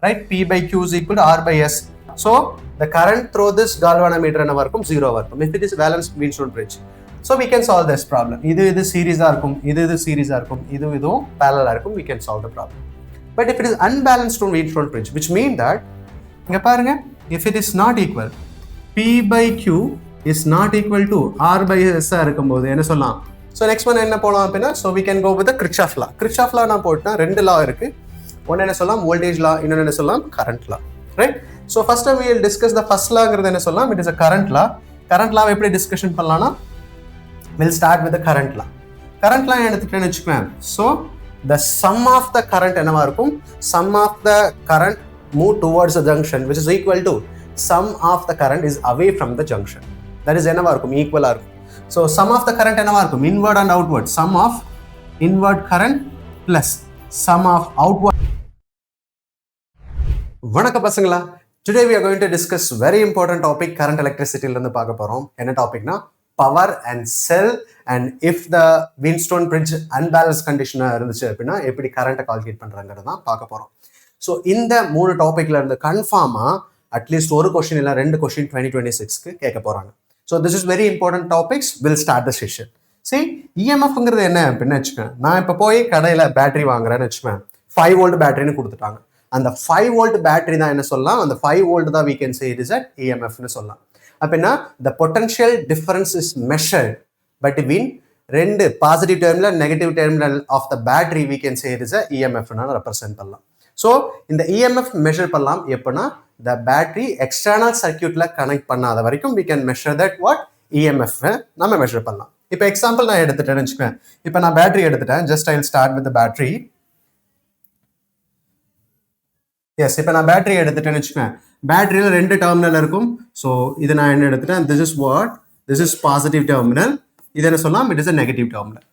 right? P by Q is equal to R by S. So the current through this galvanometer என்னவா இருக்கும் 0 வா இருக்கும் if it is valence Wheatstone bridge. So we can solve this problem. இது series ஆ இருக்கும், இது series ஆ இருக்கும், இதுவும் parallel ஆ இருக்கும். We can solve the problem. But if it is unbalanced on Wheatstone bridge, which mean that இங்க பாருங்க, if it is not equal, P by Q is not equal to R by S ஆ இருக்கும்போது என்ன சொல்லலாம்? So next one என்ன போலாம் அப்படின்னா, so we can go with the Kirchhoff law. Kirchhoff law நான் போட்டா ரெண்டு law இருக்கு. ஒன்னு என்ன சொல்லலாம் voltage law, இன்னொன்னு என்ன சொல்லலாம் current law, right? So first time we will discuss the first lawங்கிறது என்ன சொல்லலாம், it is a current law. Current law எப்படி discussion பண்ணலாம்னா, we'll start with the current law. Current law எடுத்துட்டேன்னு வெச்சுக்கோங்க. So the sum of the current என்னவா இருக்கும், sum of the current move towards the junction which is equal to sum of the current is away from the junction. That is என்னவா இருக்கும், equal ஆ இருக்கும். So sum of the current என்னவா இருக்கும், inward and outward, sum of inward current plus sum of outward. வணக்கம் பசங்களா, today we are going to discuss very important topic current electricity ல இருந்து பார்க்க போறோம். என்ன டாபிக்னா power and cell and if the Wheatstone bridge unbalanced condition இருந்துச்சு அப்படின்னா எப்படி கரண்ட்டை கால்குலேட் பண்றாங்கறத தான் பார்க்க போறோம். ஸோ இந்த மூணு டாபிக்ல இருந்து கன்ஃபார்மா அட்லீஸ்ட் ஒரு கொஸ்டின் இல்லை ரெண்டு கொஸ்டின் 2026க்கு கேட்க போறாங்க. So this is very important topics. Will start the session. சரி, இஎம்எஃப்ங்கிறது என்ன அப்படின்னு வச்சுக்கேன். நான் இப்போ போய் கடையில் பேட்டரி வாங்குறேன்னு வச்சுக்கேன். 5 வோல்ட் பேட்டரின்னு கொடுத்துட்டாங்க. அந்த 5 வோல்ட் பேட்டரி தான் என்ன சொல்லலாம், அந்த 5 வோல்ட் தான் we can say it is at EMFன்னு சொல்லலாம். அப்படின்னா the potential difference is measured between ரெண்டு positive terminal negative terminal of the battery we can say it is a EMFன்னு ரெப்ரசென்ட் பண்ணலாம். ஸோ இந்த EMF மெஷர் பண்ணலாம் எப்படின்னா the battery external சர்க்கியூட்ல connect பண்ணாத வரைக்கும் we can measure that what EMF நம்ம மெஷர் பண்ணலாம். இப்போ எக்ஸாம்பிள் நான் எடுத்துட்டேன்னு வச்சுக்கேன். இப்போ நான் பேட்டரி எடுத்துட்டேன். Just I will start with battery. Yes, இப்போ நான் பேட்டரி எடுத்துட்டேன்னு வச்சுக்கேன். பேட்டரியில் ரெண்டு டெர்மினல் இருக்கும். ஸோ இது நான் என்ன எடுத்துட்டேன், this is what, this is positive terminal, இது என்ன சொல்லலாம், it is a negative terminal.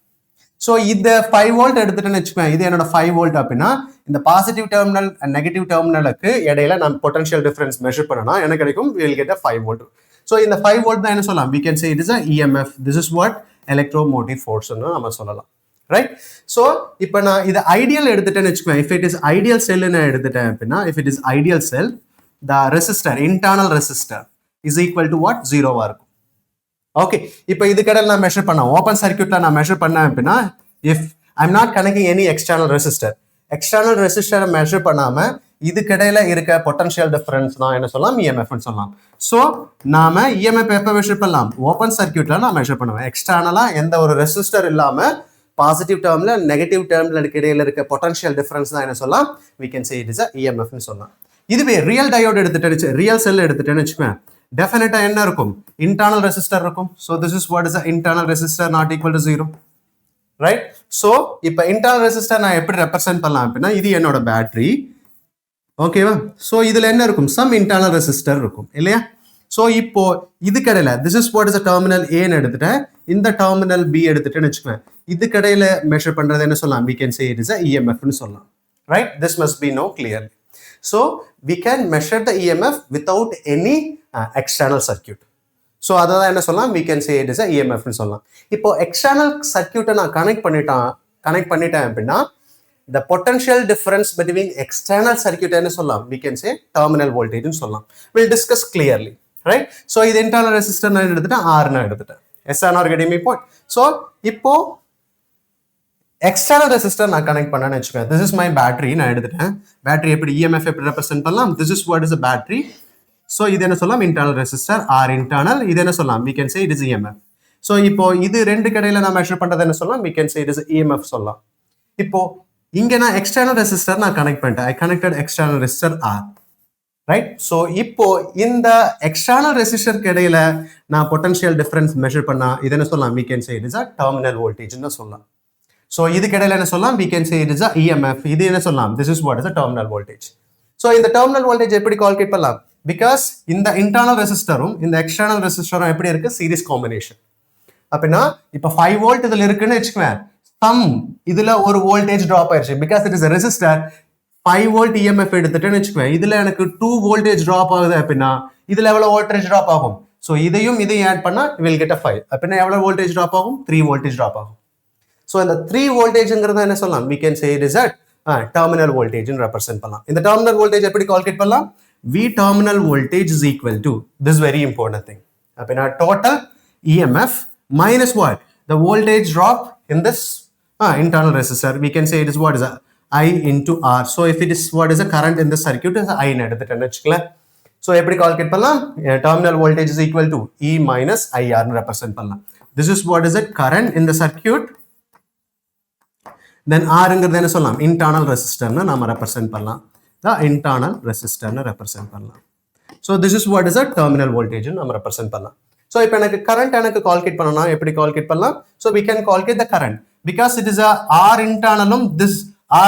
So இந்த 5 வோல்ட் எடுத்துட்டேன்னு வச்சுக்கேன். இது என்னோட 5 வோல்ட் அப்படின்னா இந்த பாசிட்டிவ் டெர்மினல் அண்ட் நெகட்டிவ் டெர்மினலுக்கு இடையில நான் பொட்டன்ஷியல் டிஃபரன்ஸ் மெஷர் பண்ணனா எனக்கு கிடைக்கும், we will get a 5 volt. So இந்த 5 வோல்ட் தான் என்ன சொல்லலாம், we can say it is a EMF. This is what electromotive force ன்னு நம்ம சொல்லலாம், ரைட்? ஸோ இப்போ நான் இது ஐடியல் எடுத்துட்டேன்னு வச்சுக்கேன். இஃப் இட் இஸ் ஐடியல் செல் நான் எடுத்துட்டேன் அப்படின்னா, if it is ideal sell the resistor, internal resistor is equal to what, 0வா இருக்கும். ஓகே, இப்போ இது கடையில் நான் மெஷர் பண்ணேன், ஓப்பன் சர்க்கியூட்ல நான் மெஷர் பண்ணேன் அப்படின்னா, if I am not connecting any external ரெசிஸ்டரை மெஷர் பண்ணாம இது கடையில இருக்க பொட்டன்ஷியல் டிஃபரன்ஸ் தான் என்ன சொல்லலாம், இஎம்எஃப்னு சொல்லலாம். ஸோ நாம இஎம்எஃப் எப்போ மெஷர் பண்ணலாம், ஓப்பன் சர்க்கியூட்ல நான் மெஷர் பண்ணுவேன். எக்ஸ்டர்னலா எந்த ஒரு ரெசிஸ்டர் இல்லாம பாசிட்டிவ் டேர்ம்ல நெகட்டிவ் டேர்ம்ல இடையில இருக்க பொட்டன்ஷியல் டிஃபரன்ஸ் தான் என்ன சொல்லலாம், we can say it is a EMFனு சொல்லலாம். இதுவே ரியல் டயோட் எடுத்துட்டு ரியல் செல் எடுத்துட்டேன்னு வச்சுக்கேன், டெஃபினட்டா என்ன இருக்கும், இன்டர்னல் ரெசிஸ்டர் இருக்கும். So this is what is internal resistor not equal to 0, right? So இப்போ இன்டர்னல் ரெசிஸ்டர் நான் எப்படி ரெப்ரசென்ட் பண்ணலாம் அப்படின்னா, இது என்னோட பேட்டரி, ஓகேவா? ஸோ இதுல என்ன இருக்கும், சம் இன்டர்னல் ரெசிஸ்டர் இருக்கும் இல்லையா? ஸோ இப்போ இது கடையில this is what is terminal ஏன்னு எடுத்துட்டேன், இந்த டெர்மினல் பி எடுத்துட்டேன்னு வச்சுக்கேன். இது கடையில மெஷர் பண்றது என்ன சொல்லலாம், we can say it is a EMFனு சொல்லலாம், right? This must be known clearly. So we can measure the EMF without any external circuit. So அதான் என்ன சொல்லலாம், we can say it is a EMFனு சொல்லலாம். இப்போ எக்ஸ்டர்னல் சர்க்கியூட்டை நான் கனெக்ட் பண்ணிட்டேன் அப்படின்னா the potential difference between external circuit என்ன சொல்லலாம், we can say terminal voltage னு சொல்லலாம். We'll discuss clearly, right? So இது internal resistor நான் எடுத்துட்டேன், R நான் எடுத்துட்டேன். SR getting me point. So இப்போ எக்ஸ்டர்னல் ரெசிஸ்டர் நான் கனெக்ட் பண்ணேன்னு வச்சுக்கேன். திஸ் இஸ் மை பேட்டரி நான் எடுத்துட்டேன். பேட்டரி எப்படி இஎம்எஃப் எப்படி ரெப்ரசென்ட் பண்ணலாம், this is what is a battery. So இது என்ன சொல்லலாம், இன்டர்னல் ரெசிஸ்டர் ஆர் இன்டர்னல், இது என்ன சொல்லலாம், we can say it is EMF. So இப்போ இது ரெண்டு கடையில நான் மெஷர் பண்றது என்ன சொல்லலாம், we can say it is EMF சொல்லலாம். இப்போ இங்க நான் எக்ஸ்டர்னல் ரெசிஸ்டர் நான் கனெக்ட் பண்ணிட்டேன், I connected external resistor R, right? So இப்போ இந்த எக்ஸ்டர்னல் ரெசிஸ்டருக்கு இடையில நான் பொட்டன்ஷியல் டிஃபரன்ஸ் மெஷர் பண்ணா இது என்ன சொல்லலாம், we can say it is a terminal voltage ன்னு சொல்லலாம். ஸோ இது கடையில் என்ன சொல்லலாம், we can say it is a EMF. இது என்ன சொல்லலாம், this is what is a terminal voltage. So இந்த டெர்மினல் வோல்டேஜ் எப்படி கால்குலேட் பண்ணலாம், பிகாஸ் இந்த இன்டர்னல் ரெசிஸ்டரும் இந்த எக்ஸ்டர்னல் ரெசிஸ்டரும் எப்படி இருக்கு, சீரிஸ் காம்பினேஷன். அப்படின்னா இப்போ 5 வோல்ட் இதுல இருக்குன்னு வச்சுக்குவேன், சம் இதுல ஒரு வோல்டேஜ் ட்ராப் ஆயிடுச்சு, because it is resistor. 5 volt EMF எடுத்துட்டேன்னு வச்சுக்குவேன், இதுல எனக்கு 2 வோல்டேஜ் ட்ராப் ஆகுது அப்படின்னா இதுல எவ்வளவு வோல்டேஜ் ட்ராப் ஆகும், ஸோ இதையும் ஆட் பண்ணா வில் கெட் 5 அப்படின்னா எவ்வளவு வோல்டேஜ் ட்ராப் ஆகும், 3 வோல்டேஜ் ட்ராப் ஆகும். ஸோ இந்த 3 வோல்டேஜ்ங்கிறத என்ன சொல்லலாம், we can say it is at terminal voltage represent பண்ணலாம். இந்த terminal voltage எப்படி calculate பண்ணலாம்? V terminal voltage is equal to, this very important thing. அப்ப total EMF minus what? The voltage drop in this internal resistor. We can say it is what is I into R. So if it is what is the current in the circuit is I எடுத்துட்டேன்னு வச்சுக்கலாம். So எப்படி calculate பண்ணலாம்? Terminal voltage is equal to E minus IR represent பண்ணலாம். This is what is it? Current in the circuit. Then R ங்கிறது என்ன சொல்லலாம்? Internal resistor ன்னு நாம represent பண்ணலாம். The internal resistor ன்னு represent பண்ணலாம். So this is what is a terminal voltage ன்னு நாம represent பண்ணலாம். So இப்போ எனக்கு current எனக்கு calculate பண்ணனும் எப்படி calculate பண்ணலாம்? So we can calculate the current because it is a R internalum this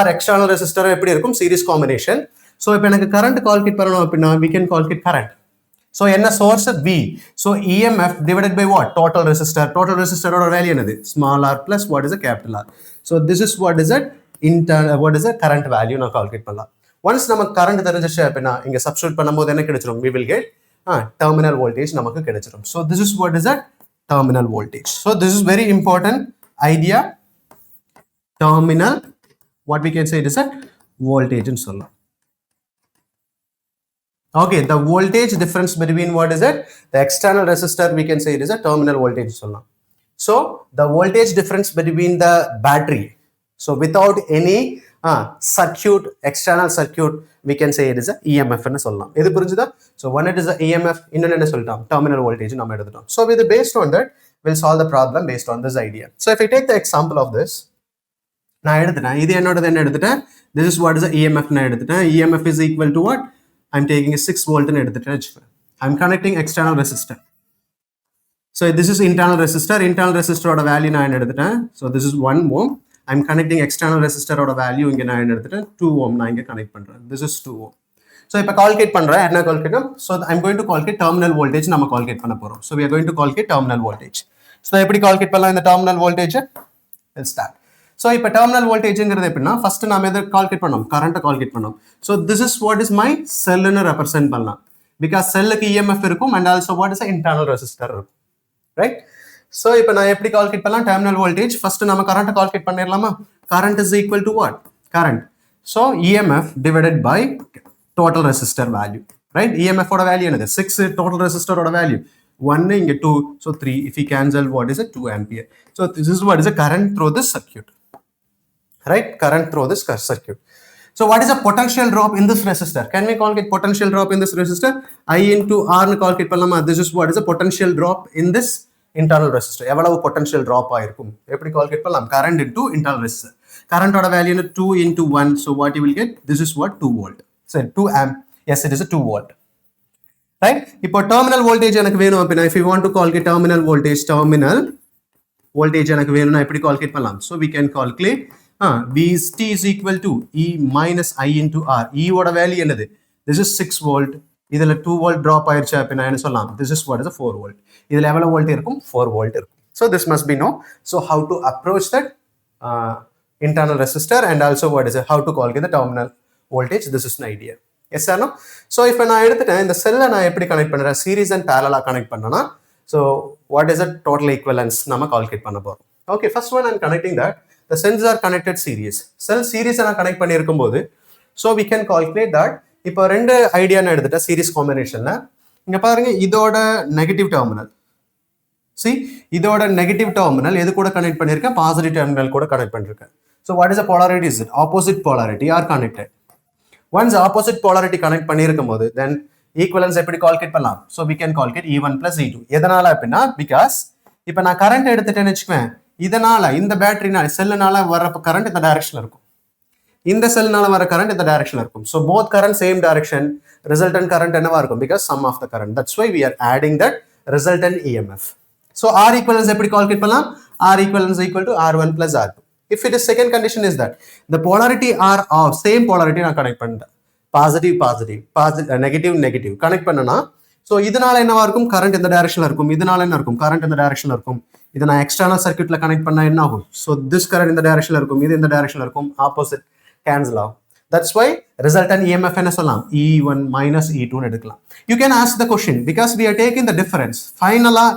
R external resistor எப்படி இருக்கும்? Series combination. So இப்போ எனக்கு current calculate பண்ணனும் அப்படினா we can calculate current. So என்ன source V. So EMF divided by what? Total resistor. Total resistor ஓட value என்னது? Small r plus what is a capital R. So this is what is it? What is the current value நான் calculate பண்ணலாம். Once நமக்கு current தெரிஞ்சிச்சு அப்படினா இங்க substitute பண்ணும்போது என்ன கிடைச்சிரும்? We will get terminal voltage நமக்கு கிடைச்சிரும். So this is what is a terminal voltage. So this is very important idea. Terminal, what we can say it is a voltage ன்னு சொல்லலாம். Okay, the voltage difference between what is it? The external resistor, we can say it is a terminal voltage. So, the voltage difference between the battery. So, without any circuit, external circuit, we can say it is a EMF. So, when it is a EMF, terminal voltage. So, based on that, we'll solve the problem based on this idea. So, if I take the example of this, this is what is the EMF. EMF is equal to what? I'm taking a 6 volt and I'm connecting external resistor. So this is internal resistor. Internal resistor oda value na. So this is 1 ohm. I'm connecting external resistor oda value inga na 2 ohm na inga connect pandren. This is 2 ohm. So ipa calculate pandra enna calculate. So I'm going to calculate terminal voltage nama calculate panna porom. So we are going to calculate terminal voltage. So eppadi calculate pannalam in the terminal voltage? Let's start. So இப்போ terminal voltage ங்கிறது எப்படின்னா first நாம எதை calculate பண்ணோம்? current calculate பண்ணோம். So this is what is my cell ன்னு represent பண்ணலாம். Because cellக்கு EMF இருக்கும் and also what is the internal resistor இருக்கும். Right? So இப்போ நான் எப்படி calculate பண்ணலாம்? terminal voltage first நாம current calculate பண்ணிரலாமா? Current is equal to what? Current. So EMF divided by total resistor value. Right? EMF ஓட value என்னது? 6 total resistor ஓட value. 1 inga 2 so 3 if we cancel what is it 2 ampere. So this is what is the current through this circuit. Right, current through this circuit. So what is the potential drop in this resistor? Can we calculate potential drop in this resistor? I into R nu calculate பண்ணலாமா? This is what is the potential drop in this internal resistor. எவ்வளவு potential drop ஆயிருக்கும்? எப்படி calculate பண்ணலாம்? Current into internal resistor. Current ஓட value 2 into 1. So what you will get? This is what 2 volt. So 2 amp. Yes, it is a 2 volt. Right? இப்போ terminal voltage எனக்கு வேணும் அப்படினா if you want to calculate terminal voltage எனக்கு வேணும்னா எப்படி calculate பண்ணலாம்? So we can calculate Vt is equal to E minus I into R. E ஓட value என்னது? This is 6 volt. இதுல 2 volt drop ஆயிருச்சு அப்படினா என்ன சொல்லலாம்? This is what is a 4 volt. இதுல எவ்வளவு volt இருக்கும்? 4 volt இருக்கும். So this must be know. So how to approach that internal resistor and also what is it? How to calculate the terminal voltage? This is an idea. Yes or no? So if நான் எடுத்துட்டேன் இந்த செல்லை நான் எப்படி connect பண்றேன்? Series and parallel connect பண்ணனா so what is the total equivalence நாம calculate பண்ண போறோம். Okay, first one I'm connecting that. The cells are connected series. Cell series நான் கனெக்ட் பண்ணி இருக்கும்போது so we can calculate that. இப்போ ரெண்டு ஐடியா நான் எடுத்துட்டேன் சீரிஸ் காம்பினேஷன்ல. இங்க பாருங்க இதோட நெகட்டிவ் டெர்மினல். See இதோட நெகட்டிவ் டெர்மினல் எது கூட கனெக்ட் பண்ணிருக்கேன்? பாசிட்டிவ் டெர்மினல் கூட கனெக்ட் பண்ணிருக்கேன். So what is the polarity? Is it opposite polarity are connected. Once opposite polarity connect பண்ணிருக்கும்போது then equivalence எப்படி கால்குலேட் பண்ணலாம்? So we can calculate E1 plus E2. எதனால அப்படின்னா because இப்போ நான் கரண்ட் எடுத்துட்டேன்னு வெச்சுக்குவேன். இதனால இந்த பேட்டரினால செல்லுனால வர கரண்ட் இந்த டைரக்ஷன்ல இருக்கும். இந்த செல்லுனால வர கரண்ட் இந்த டைரக்ஷன்ல இருக்கும். So both current same direction. Resultant current என்னவா இருக்கும்? Because sum of the current. That's why we are adding that resultant EMF. So R equivalence எப்படி கால்குலேட் பண்ணலாம்? R equivalence equal to R1 plus R2. If it is second condition is that the polarity are of same polarity நான் connect பண்ணிட்டேன். Positive negative connect பண்ணனா so இதனால என்னவா இருக்கும்? Current இந்த டைரக்ஷன்ல இருக்கும். இதனால என்ன இருக்கும்? கரண்ட் இந்த டைரக்ஷன்ல இருக்கும். இத நான் எக்ஸ்டர்னல் சர்க்யூட்ல கனெக்ட் பண்ணா என்ன ஆகும்? So this current இந்த டைரக்ஷன்ல இருக்கும். இது இந்த டைரக்ஷன்ல இருக்கும். ஆப்போசிட் cancel ஆகும். That's why resultant EMF என்ன சொல்லலாம்? E1 minus E2 னு எடுக்கலாம். You can ask the question because we are taking the difference. Finally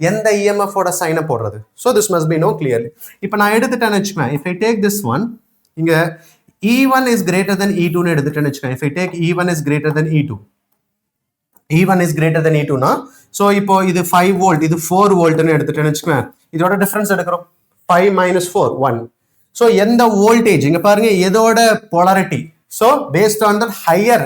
எந்த EMF ஓட சைனை போடுறது? So this must be know clearly. இப்போ நான் எடுத்துட்டேன்னு வெச்சுப்பேன். If I take this one இங்க E1 is greater than E2 னு எடுத்துட்டேன்னு வச்சுக்கோங்க. If I take E1 is greater than E2, E1 is greater than E2 னா, so இப்போ இது 5 volt, இது 4 volt னு எடுத்துட்டேன்னு வச்சுக்கோங்க. இதோட டிஃபரன்ஸ் எடுக்கிறோம். 5 minus 4, 1. So எந்த வோல்டேஜ், இங்க பாருங்க எதோட polarity. So based on the higher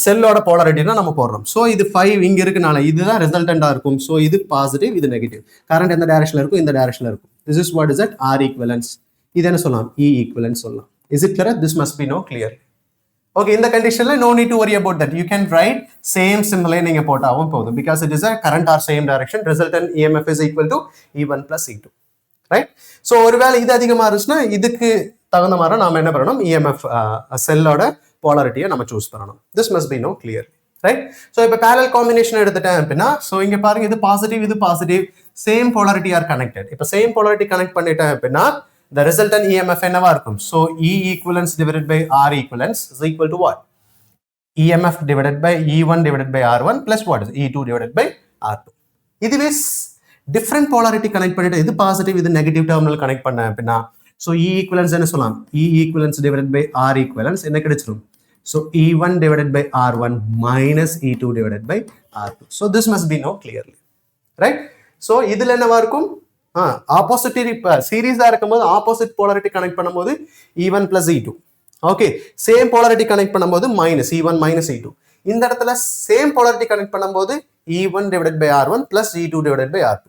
செல்லோட போலாரிட்டினா நம்ம போடுறோம். ஸோ இது 5 இங்க இருக்குனால இதுதான் ரிசல்டண்டா இருக்கும். ஸோ இது பாசிட்டிவ், இது நெகட்டிவ். கரண்ட் எந்த டைரக்ஷன்ல இருக்கும், இந்த டைரக்ஷன்ல இருக்கும். This is what is at R equivalence. இது என்ன சொல்லலாம், இ ஈக்குவலன்ஸ் சொல்லலாம். Is it clear? This must be no clear. Okay, இந்த கண்டிஷன்ல no need to worry about that. You can write same simply நீங்க போட்டாவும் போதும். Because it is a current are same direction. Resultant EMF is equal to E1 plus E2. Right? So ஒருவேளை இது அதிகமா இருந்துச்சுன்னா இதுக்கு தகுந்த மாதிரி நாம என்ன பண்ணணும், இஎம்எஃப் செல்லோட போலாரிட்டியை நம்ம சூஸ் பண்ணணும். This must be no clear. Right? So இப்போ பேரல் காம்பினேஷன் எடுத்துட்டேன் அப்படின்னா, ஸோ இங்க பாருங்க இது பாசிட்டிவ், இது positive, same polarity are connected. இப்போ சேம் போலாரிட்டி கனெக்ட் பண்ணிட்டேன் அப்படின்னா the resultant EMF என்னவா இருக்கும்? So E equivalence divided by R equivalence is equal to what? EMF divided by E1 divided by R1 plus what is E2 divided by R2. இதுவே different polarity connect பண்ணிட்டு இது positive, இது negative terminal connect பண்ணேன் அப்படின்னா, so E equivalence என்ன சொல்லலாம்? E equivalence divided by R equivalence என்ன கிடைச்சிரும்? So E1 divided by R1 minus E2 divided by R2. So this must be known clearly. Right? So இதுல என்னவா இருக்கும்? ஆப்போசிட் சீரீஸா இருக்கும்போது ஆப்போசிட் போலாரிட்டி கனெக்ட் பண்ணும்போது E1 plus E2. Okay, same polarity connect பண்ணும்போது minus E1 minus E2. இந்த இடத்துல same polarity connect பண்ணும்போது E1 divided by R1 plus E2 divided by R2.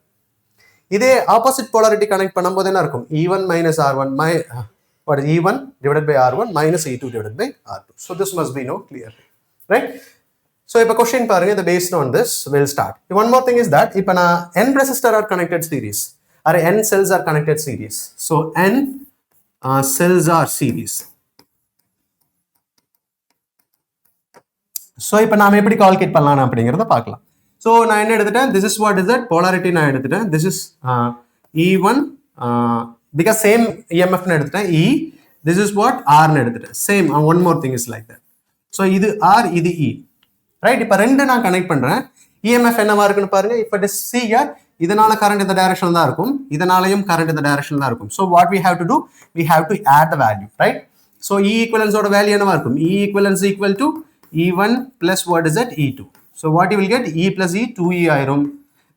இதே ஆப்போசிட் போலாரிட்டி கனெக்ட் பண்ணும்போது என்ன இருக்கும்? E1 minus R1 what is E1 divided by R1 minus E2 divided by R2. So this must be known clearly. Right? So if a question பாருங்க, the based on this we'll start. One more thing is that இப்போ நான் n resistor are connected series or n cells are connected series. So n cells are series. So இப்போ நாம எப்படி calculate பண்ணலாம் அப்படிங்கறத பார்க்கலாம். So நான் என்ன எடுத்துட்டேன், this is what is that polarity நான் எடுத்துட்டேன். This is E1 because same EMF னு எடுத்துட்டேன் E. This is what R னு எடுத்துட்டேன். Same one more thing is like that. So இது R, இது E. Right? இப்போ ரெண்டு நான் கனெக்ட் பண்றேன். EMF என்னவா இருக்குன்னு பாருங்க. If it is see here, இதனால கரண்ட் இந்த டைரக்ஷன்ல தான் இருக்கும், இதனாலயும் கரண்ட் இந்த டைரக்ஷன்ல தான் இருக்கும். So what we have to do, we have to add the value, right? So E equivalence ஓட வேல்யூ என்னவா இருக்கும்? E equivalence equal to E1 plus what is that? E2. So what you will get? E plus E 2E ஆயிரும்.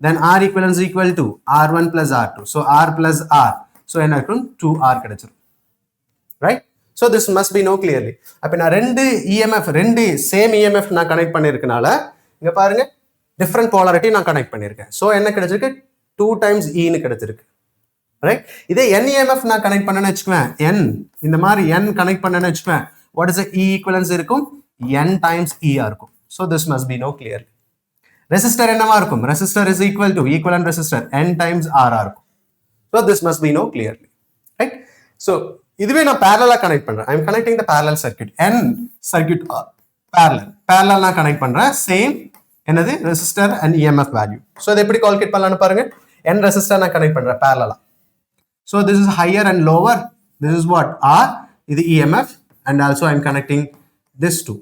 Then R equivalence equal to R1 plus R2. So R plus R. So என்ன இருக்கும்? 2R கிடைச்சிரும். Right? So this must be known clearly. அப்ப நான் ரெண்டு EMF, ரெண்டு same EMF நான் connect பண்ணிருக்கனால இங்க பாருங்க டிஃபரண்ட் போலாரிட்டி நான் கனெக்ட் பண்ணியிருக்கேன். ஸோ என்ன கிடைச்சிருக்கு? 2 times E ன்னு கிடைச்சிருக்கு. ரைட்? இதே NEMF நான் கனெக்ட் பண்ணேன்னு வச்சுக்குவேன், N இந்த மாதிரி N கனெக்ட் பண்ணேன்னு வச்சுக்குவேன், வாட் இஸ் E ஈக்குவலன்ஸ் இருக்கும்? N times E ஆ இருக்கும். So this must be know clearly. Resistor என்னவா இருக்கும்? Resistor is equal to equivalent resistor N times R ஆ இருக்கும். So this must be know clearly. Right? So இதுவே நான் பேரலா கனெக்ட் பண்றேன். I am connecting the parallel circuit. N circuit parallel நான் connect பண்றேன். சேம் என்னது? Resistor and EMF value. So இதை எப்படி கால்குலேட் பண்ணலாம்னு பாருங்க. N ரெசிஸ்டர் நான் கனெக்ட் பண்றேன் பேரலலா. So this is higher and lower. This is what? R. இது EMF and also I am connecting this two.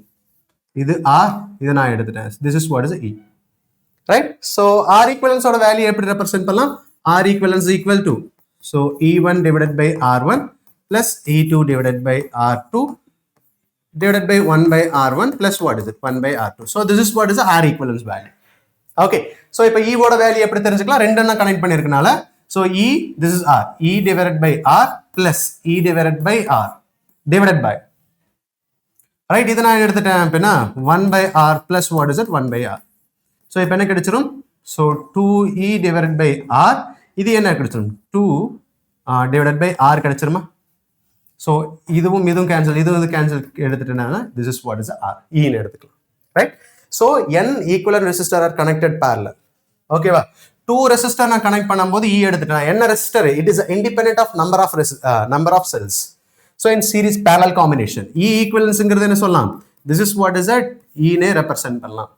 இது R, இது நான் எடுத்துட்டேன். This is what is E. Right? So R equivalence ஓட value எப்படி ரெப்ரசென்ட் பண்ணலாம்? R equivalence equal to so E1 divided by R1 plus E2 divided by R2 divided by 1 by R1 plus what is it? 1 by R2. So this is what is the R equivalence value. Okay. So இப்போ E ஓட value எப்படி தெரிஞ்சுக்கலாம்? ரெண்டெண்ணா connect பண்ணிருக்கனால so E, this is R. E divided by R plus E divided by R divided by. Right? இதை நான் எடுத்துட்டேன் அப்படின்னா 1 by R plus what is it? 1 by R. So இப்போ என்ன கிடைச்சிரும்? So 2E divided by R. இது என்ன கிடைச்சிரும்? 2 divided by R கிடைச்சிருமா? ஸோ இதுவும் இதுவும் கேன்சல், இதுவும் கேன்சல் எடுத்துட்டேன்னா this is what is R. ஈன்னு எடுத்துக்கலாம். Right? So N equivalent resistor are connected parallel. ஓகேவா? 2 ரெசிஸ்டர் நான் கனெக்ட் பண்ணும்போது E எடுத்துட்டேன். என்ன resistor? It is independent of number of cells. So in series parallel combination E ஈக்குவலன்ஸ்ங்கிறது என்ன சொல்லலாம்? This is what is at ஈனே ரெப்ரசென்ட் பண்ணலாம்.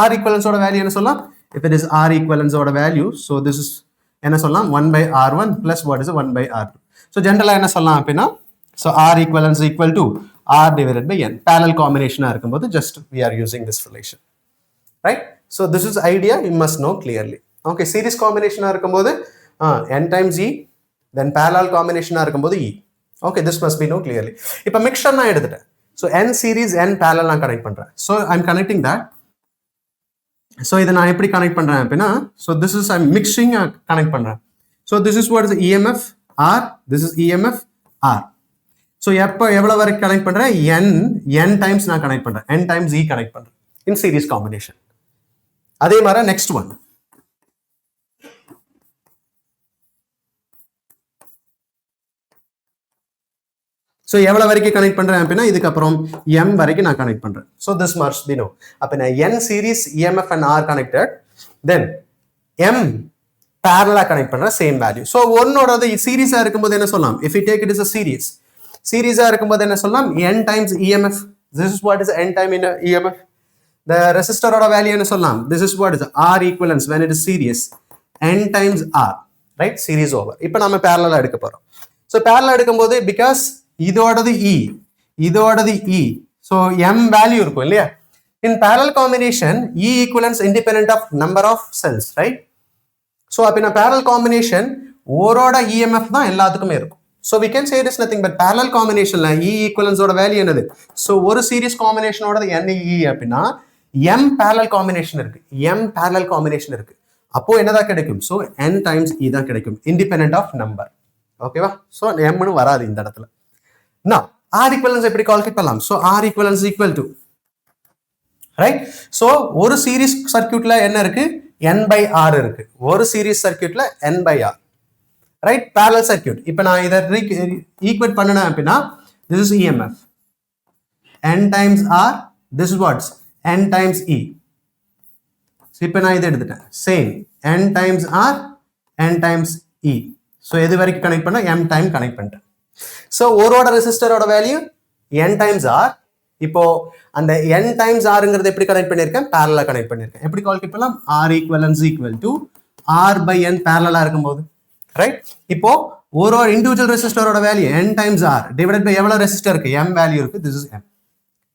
R ஈக்குவலன்ஸோட வேல்யூ என்ன சொல்லலாம்? இஃப் இட் இஸ் R ஈக்குவலன்ஸோட வேல்யூ, ஸோ திஸ் இஸ் என்ன சொல்லலாம்? 1 by R1 plus what is 1 by R2. So ஜென்ரலாக என்ன சொல்லலாம் அப்படின்னா, so R equivalence equal to R divided by N. Parallel combination இருக்கும்போது just we are using this relation. Right? So this is idea you must know clearly. Okay, series combination இருக்கும்போது N times E, then parallel combination இருக்கும்போது E. Okay, this must be known clearly. இப்போ mixture நான் எடுத்துட்டேன். So n series n parallel நான் connect பண்றேன். So I'm connecting that. So இதை நான் எப்படி connect பண்றேன் அப்படின்னா, so this is I'm mixing connect பண்றேன். So this is what is EMF R, this is EMF R. So எப்போ எவ்வளவு வரைக்கும் கனெக்ட் பண்றேன், n times நான் கனெக்ட் பண்றேன், n times E கனெக்ட் பண்றேன் in series combination. அதே மாதிரி next one. So எவ்வளவு வரைக்கும் கனெக்ட் பண்றேன் அப்படின்னா இதுக்கு அப்புறம் m வரைக்கும் நான் கனெக்ட் பண்றேன். So this must be no. அப்ப நான் n series EMF and R connected, then m parallel connect பண்ற same value. So ஒன்னோடது சீரிஸா இருக்கும்போது என்ன சொல்லலாம், if we take it as a series, சீரிஸா இருக்கும்போது என்ன சொல்லலாம், n times EMF. This is what is n time in EMF. The resistor ஓட value என்ன சொல்லலாம், this is what is R equivalence when it is series, n times R, right? Series over. இப்போ நாம parallel எடுக்க போறோம். So parallel எடுக்கும்போது because இதோடது E, இதோடது E, so m value இருக்கும் இல்லையா. In parallel combination E equivalence independent of number of cells, right? So அப்ப in a parallel combination ஓரோட EMF தான் எல்லாத்துக்குமே இருக்கும். So we can say it is nothing but parallel combination ல E equivalence ஓட value என்னது, so ஒரு series combination ஓடது NE அப்படின்னா m parallel combination இருக்கு, m parallel combination இருக்கு, அப்போ என்னதான் கிடைக்கும், so n times E தான் கிடைக்கும் independent of number. ஓகேவா. so m னு வராது இந்த இடத்துல. Now R equivalence எப்படி கால்குலேட் பண்ணலாம், so R equivalence equal to, right? so ஒரு சீரிஸ் சர்க்யூட்ல என்ன இருக்கு, n by R இருக்கு, ஒரு series சர்க்யூட்ல n by R, right? parallel circuit. இப்போ நான் இத ஈக்குவேட் பண்ணனும் அப்படினா this is EMF, n times R, this is what, n times E. so இப்போ நான் இத எடுத்துட்டேன், same n times R, n times E. so எது வரைக்கும் கனெக்ட் பண்ணா m டைம் கனெக்ட் பண்ணிட்டேன். so ஓரோட ரெசிஸ்டரோட வேல்யூ n times R. இப்போ அந்த n times Rங்கிறது எப்படி கனெக்ட் பண்ணிருக்கேன், parallel கனெக்ட் பண்ணிருக்கேன். எப்படி கால்குலேட் பண்ணலாம், R equivalence equal to R by n parallel இருக்கும்போது, right? இப்போ ஒரு இண்டிவிஜுவல் ரெசிஸ்டரோட value n times R divided by எவ்வளவு ரெசிஸ்டர் இருக்கு, m வேல்யூ இருக்கு, this is m.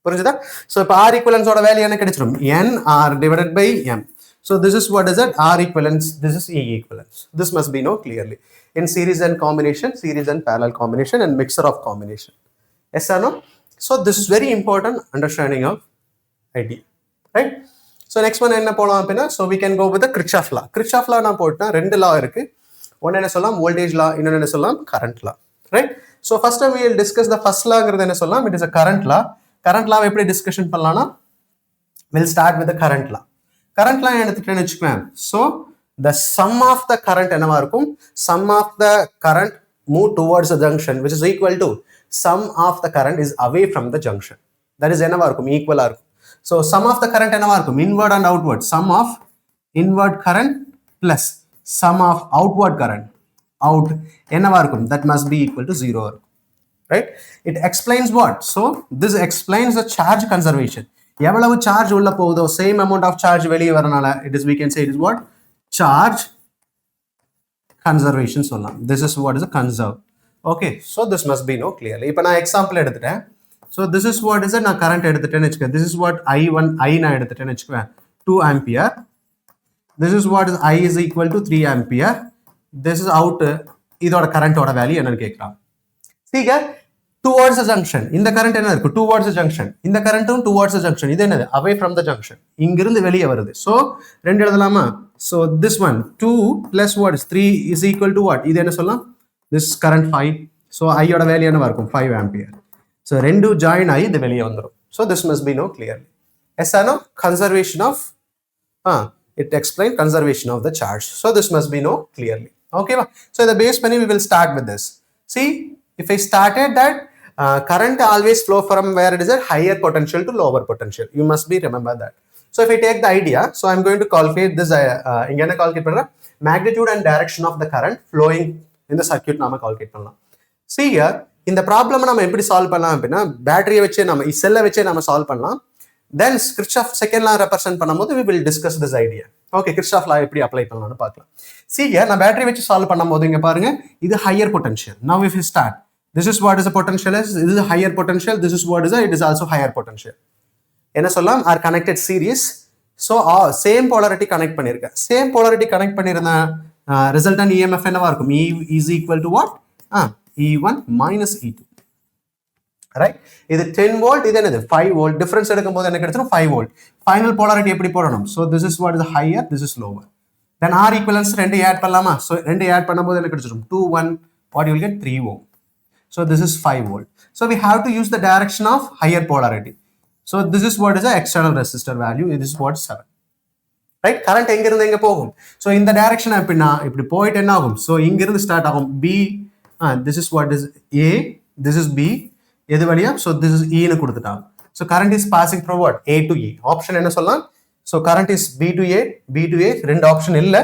புரிஞ்சுதா. so இப்போ R equivalence ஓட வேல்யூ என்ன கிடைச்சிரும், n R divided by m. so this is what is it, R equivalence, this is E equivalence. this must be known clearly in series and combination, series and parallel combination, and mixture of combination. Yes or no? So this is very important understanding of idea, right? so next one என்ன போலாம் அப்படினா, so we can go with the Kirchhoff law. Kirchhoff law நான் போட்டா ரெண்டு law இருக்கு, ஒன்னு என்ன சொல்லலாம் voltage law, இன்னொன்னு என்ன சொல்லலாம் current law, right? so first time we will discuss the first lawங்கிறது என்ன சொல்லலாம், it is a current law. current law எப்படி டிஸ்கஷன் பண்ணலாம்னா, we'll start with the current law. current law எடுத்துட்டேன்னு வெச்சுக்கோங்க, so the sum of the current என்னவா இருக்கும், sum of the current move towards the junction which is equal to sum of the current is away from the junction. that is என்னவா இருக்கும், ஈக்குவலா இருக்கும். so sum of the current என்னவா இருக்கும், inward and outward, sum of inward current plus sum of outward current out என்னவா இருக்கும், that must be equal to 0 இருக்கும், right? it explains what, so this explains the charge conservation. எவ்வளவு charge உள்ள போகுதோ same amount of charge வெளியே வரனால it is, we can say it is what, charge conservation சொல்லலாம். this is what is a conserve. okay, so this must be known clearly. இப்போ நான் example எடுத்துட்டேன், so this is what is it, நான் current எடுத்துட்டேன்னு வெச்சுக்கேன், this is what I நான் எடுத்துட்டேன்னு வெச்சுக்கேன் 2 ampere, this is what is I is equal to 3 ampere, this is out, இதோட கரண்டோட value என்னன்னு கேக்குறாங்க. see here towards the junction, இந்த current என்ன இருக்கு, towards the junction, இந்த கரண்ட்டும் towards the junction, இது என்னது, away from the junction, இங்க இருந்து வெளியே வருது. so ரெண்டு எழுதலாமா, so this one 2 plus what is 3 is equal to what, இது என்ன சொல்லலாம், this current 5, so I ஓட வேல்யூ என்னவா இருக்கும், 5 ampere. so ரெண்டு ஜாயின் ஆகி இது வெளியே வந்துரும். so this must be known clearly. yes or no, conservation of it explains conservation of the charge. so this must be known clearly. okay va. so the base penny we will start with this. see, if I started that current always flow from where it is a higher potential to lower potential, you must be remember that. so if I take the idea, so I'm going to calculate this inga enna calculate pandra, magnitude and direction of the current flowing in the circuit நாம calculate பண்ணலாம். see here இந்த problem நாம எப்படி solve பண்ணலாம் அப்படினா, பேட்டரியை வச்சே நாம செல்லை வச்சே நாம சால்வ் பண்ணலாம். then Kirchhoff second law represent பண்ணும்போது we will discuss this idea. okay, Kirchhoff law எப்படி அப்ளை பண்ணலாம்னு பார்க்கலாம். see here நான் பேட்டரி வச்சு சால்வ் பண்ணும்போது இங்க பாருங்க, இது higher potential. now if you start, this is what is a potential is, this is a higher potential, this is what is a, it is also higher potential. என்ன சொல்லலாம், are connected series. so same polarity connect பண்ணிருக்கேன், same polarity connect பண்ணிருந்தா resultant EMF என்னவா இருக்கும், E is equal to what, E1 minus E2. Right? இது 10 volt, இது என்னது 5 volt. Difference எடுக்கும்போது என்ன கிடைச்சிரும் 5 volt. Final polarity எப்படி போடணும்? So this is what is higher, this is lower. Then R equivalence ரெண்டு add பண்ணலாமா? So ரெண்டு add பண்ணும்போது என்ன கிடைச்சிரும் 2 1, what you will get 3 ohm. So this is 5 volt. So we have to use the direction of higher polarity. So this is what is the external resistor value. This is what 7. Right? Current எங்க இருந்து எங்க போகும்? So in the direction அப்படினா இப்படி போயிட்டு என்ன ஆகும்? So இங்க இருந்து ஸ்டார்ட் ஆகும் B. This is what is A. This is B. எது வழியா? So this is E னு கொடுத்துட்டாங்க. So current is passing from what? A to E. Option என்ன சொல்லலாம்? So current is B to A. B to A. ரெண்டு option இல்ல.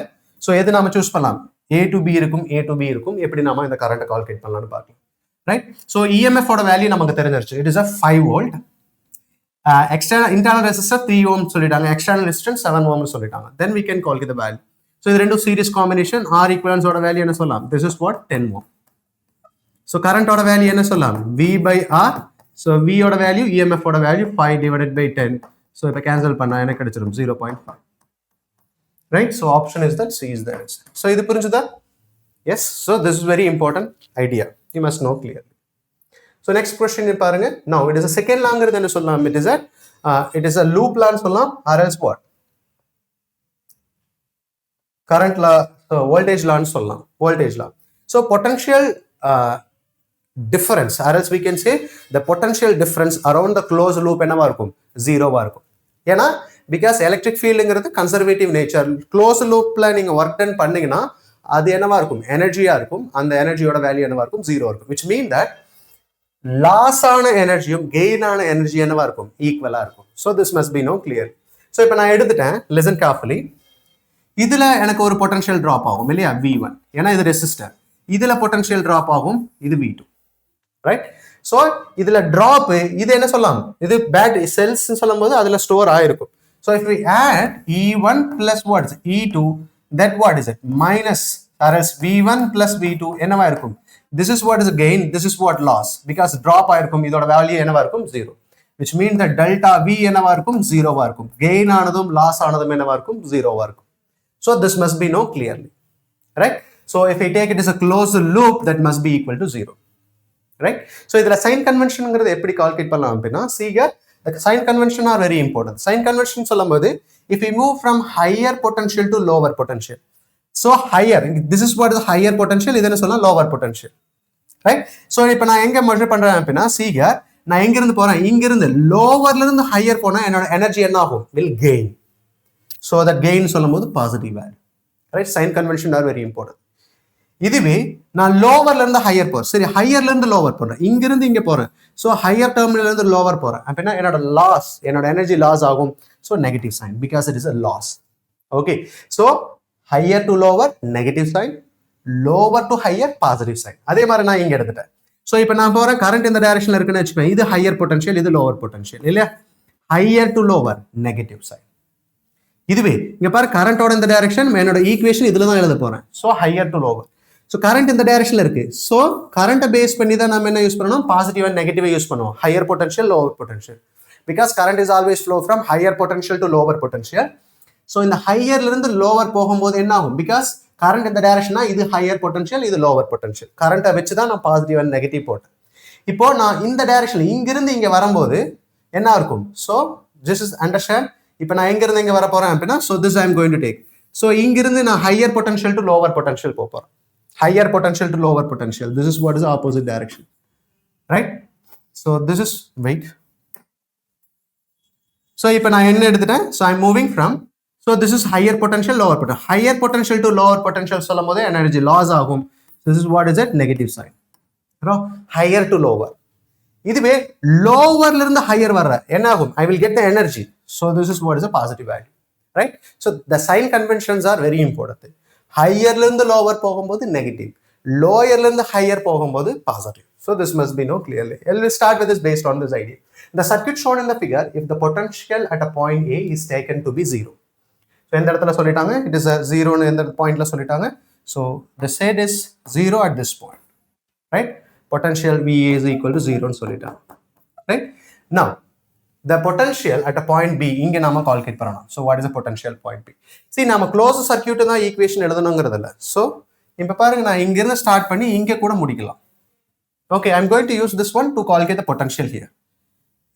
So எது நாம சூஸ் பண்ணலாம்? A to B இருக்கும், A to B இருக்கும். எப்படி நாம இந்த கரண்ட் கால்குலேட் பண்ணலாம்னு பார்க்கலாம். Right? So EMF ஓட வேல்யூ நமக்கு தெரிஞ்சிருச்சு. It is a 5 volt. External internal resistor 3 ohm சொல்லிட்டாங்க. External resistance 7 ohm சொல்லிட்டாங்க. Then we can calculate the value. So இது ரெண்டும் series combination. R equivalence ஓட வேல்யூ என்ன சொல்லலாம்? This is what 10 ohm. So current ஓட வேல்யூ என்ன சொல்லலாம்? V by R. So V ஓட வேல்யூ, EMF ஓட வேல்யூ 5 divided by 10. So இப்ப கேன்சல் பண்ணா என்ன கிடைச்சிரும் 0.5. Right? So option is that C is the answer. So இது புரிஞ்சுதா? Yes. So this is very important idea. You must know clearly. So next question பாருங்க. Now it is a second longer than சொல்லலாம். It is a loop law சொல்லலாம் or else what? Current law, so voltage law சொல்லலாம். Voltage law. So potential difference or else we can say the potential difference around the closed loop என்னவா இருக்கும்? 0வா இருக்கும். ஏனா because electric fieldங்கிறது conservative nature. Closed loopல நீங்க work done பண்ணீங்கனா அது என்னவா இருக்கும்? எனர்ஜியா இருக்கும். அந்த எனர்ஜியோட வேல்யூ என்னவா இருக்கும்? 0 இருக்கும். Which mean that loss ஆன எனர்ஜியும் gain ஆன எனர்ஜி என்னவா இருக்கும்? ஈக்குவலா இருக்கும். So this must be known clearly. So இப்போ நான் எடுத்துட்டேன். Listen carefully. இதுல எனக்கு ஒரு potential drop ஆகும் இல்லையா? V1. ஏனா இது resistor. இதுல potential drop ஆகும். இது V2. Right? So இதுல drop இது என்ன சொல்லலாம்? இது battery cells சொல்லும்போது அதுல ஸ்டோர் ஆயிருக்கும். So if we add E1 plus what is E2, that what is it? Minus or else V1 plus V2 என்னவா இருக்கும்? This is what is gain, this is what loss. Because drop ஆயிருக்கும், இதோட value என்னவா இருக்கும்? 0. Which means that delta V என்னவா இருக்கும்? 0வா இருக்கும். Gain ஆனதும் loss ஆனதும் என்னவா இருக்கும்? 0வா இருக்கும். So this must be known clearly. Right? So if I take it as a closed loop, that must be equal to 0. Right? So இதுல sign conventionங்கிறது எப்படி கால்குலேட் பண்ணலாம் அப்படினா see here the sign convention are very important. Sign convention சொல்லும்போது if we move from higher potential to lower potential. So higher, this is what is higher potential, இது என்ன சொல்லலாம் lower potential. Right? So இப்போ நான் எங்க measure பண்றேன் அப்படினா see here நான் எங்க இருந்து போறேன்? இங்க இருந்து lowerல இருந்து higher போனா என்னோட எனர்ஜி என்ன ஆகும்? Will gain. So that gain சொல்லும்போது positive value. Right? Sign convention are very important. இதுவே நான் லோவர்ல இருந்து ஹையர் போறேன். சரி, ஹையர்ல இருந்து லோவர் போறேன். இங்க இருந்து இங்க போறேன். சோ ஹையர் டெர்மினல்ல இருந்து லோவர் போறேன். அப்படினா என்னோட லாஸ், என்னோட எனர்ஜி லாஸ் ஆகும். So negative sign because it is a loss. Okay. So higher to lower negative sign, lower to higher positive sign. அதே மாதிரி நான் இங்க எடுத்துட்டேன். சோ இப்போ நான் போறேன் கரண்ட் இந்த டைரக்ஷன்ல இருக்குன்னு வெச்சுப்பேன். இது ஹையர் பொட்டன்ஷியல், இது லோவர் பொட்டன்ஷியல் இல்லையா? Higher to lower negative sign. இதுவே இங்க பாரு கரண்டோட இந்த டைரக்ஷன், என்னோட ஈக்குவேஷன் இதுல தான் எழுத போறேன். So higher to lower. So current இந்த டைரக்ஷன்ல இருக்கு. So current பேஸ் பண்ணி தான் நாம என்ன யூஸ் பண்ணனும்? பாசிட்டிவ் அண்ட் நெகட்டிவ் யூஸ் பண்ணுவோம். Higher potential, lower potential. Because current is always flow from higher potential to lower potential. So இந்த ஹையர்ல இருந்து லோவர் போகும்போது என்ன ஆகும்? Because current இந்த டைரக்ஷனா இது ஹையர் பொட்டன்ஷியல், இது லோவர் பொட்டன்ஷியல். கரண்ட்டை வெச்சு தான் நான் பாசிட்டிவ் அண்ட் நெகட்டிவ் போட்டேன். இப்போ நான் இந்த டைரக்ஷன்ல இங்க இருந்து இங்க வரும்போது என்ன இருக்கும்? So this is understand. இப்போ நான் எங்க இருந்து இங்க வர போறேன் அப்படினா so this I am going to take. So இங்க இருந்து நான் higher potential to lower potential போறேன். Higher potential to lower potential. This is what is the opposite direction. Right? So this is, wait. So இப்போ நான் என்ன எடுத்துட்டேன்? So I'm moving from, so this is higher potential, lower potential. Higher potential to lower potential சொல்லும்போது energy loss ஆகும். This is what is it? Negative sign. Higher to lower. இதுவே lowerல இருந்து higher வர்ற என்ன ஆகும்? I will get the energy. So this is what is a positive value. Right? So the sign conventions are very important. ஹையர்ல இருந்து lower போகும்போது negative, லோயர்ல இருந்து higher போகும்போது positive. So this must be known clearly. We'll start with this based on this idea. The circuit shown in the figure, if the potential at a point A is taken to be 0. So இந்த இடத்துல சொல்லிட்டாங்க it is a 0 னு இந்த பாயிண்ட்ல சொல்லிட்டாங்க. So the said is 0 at this point. Right? Potential VA is equal to 0 னு சொல்லிட்டாங்க. Right? Now the potential at a point B இங்க நாம கால்குலேட் பண்ணனும். So what is the potential point B? See நாம closed circuit தான் equation எழுதணும்ங்கிறது இல்ல. So இப்ப பாருங்க நான் இங்க இருந்து ஸ்டார்ட் பண்ணி இங்க கூட முடிக்கலாம். Okay, I'm going to use this one to calculate the potential here.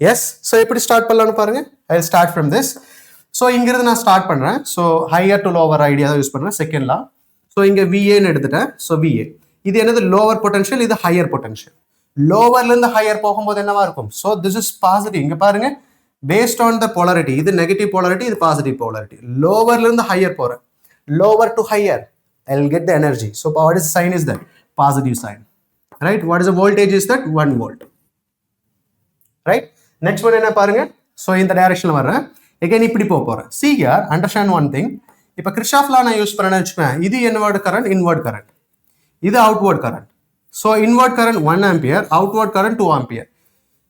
Yes, so எப்படி ஸ்டார்ட் பண்ணலாம்னு பாருங்க. I'll start from this. So இங்கிருந்து நான் ஸ்டார்ட் பண்றேன். So higher to lower idea தான் யூஸ் பண்றேன். Second law. So இங்க VA ன்னு எடுத்துட்டேன். So VA. இது என்னது lower potential, இது higher potential. Lowerல இருந்து higher போகும்போது என்னவா இருக்கும்? So this is positive. இங்க பாருங்க, based on the polarity, இது negative polarity, இது positive polarity. Lowerல இருந்து higher போறேன். Lower to higher, I'll get the energy. So what is the sign is that? Positive sign. Right? What is the voltage is that? 1 volt. Right? Next one என்ன பாருங்க. So இந்த directionல வரேன். Again இப்படி போறேன். See here, understand one thing. இப்ப Kirchhoff law நான் use பண்ணேன்னு வெச்சுக்கேன். இது inward current, inward current. இது outward current. So inward current 1 ampere, outward current 2 ampere.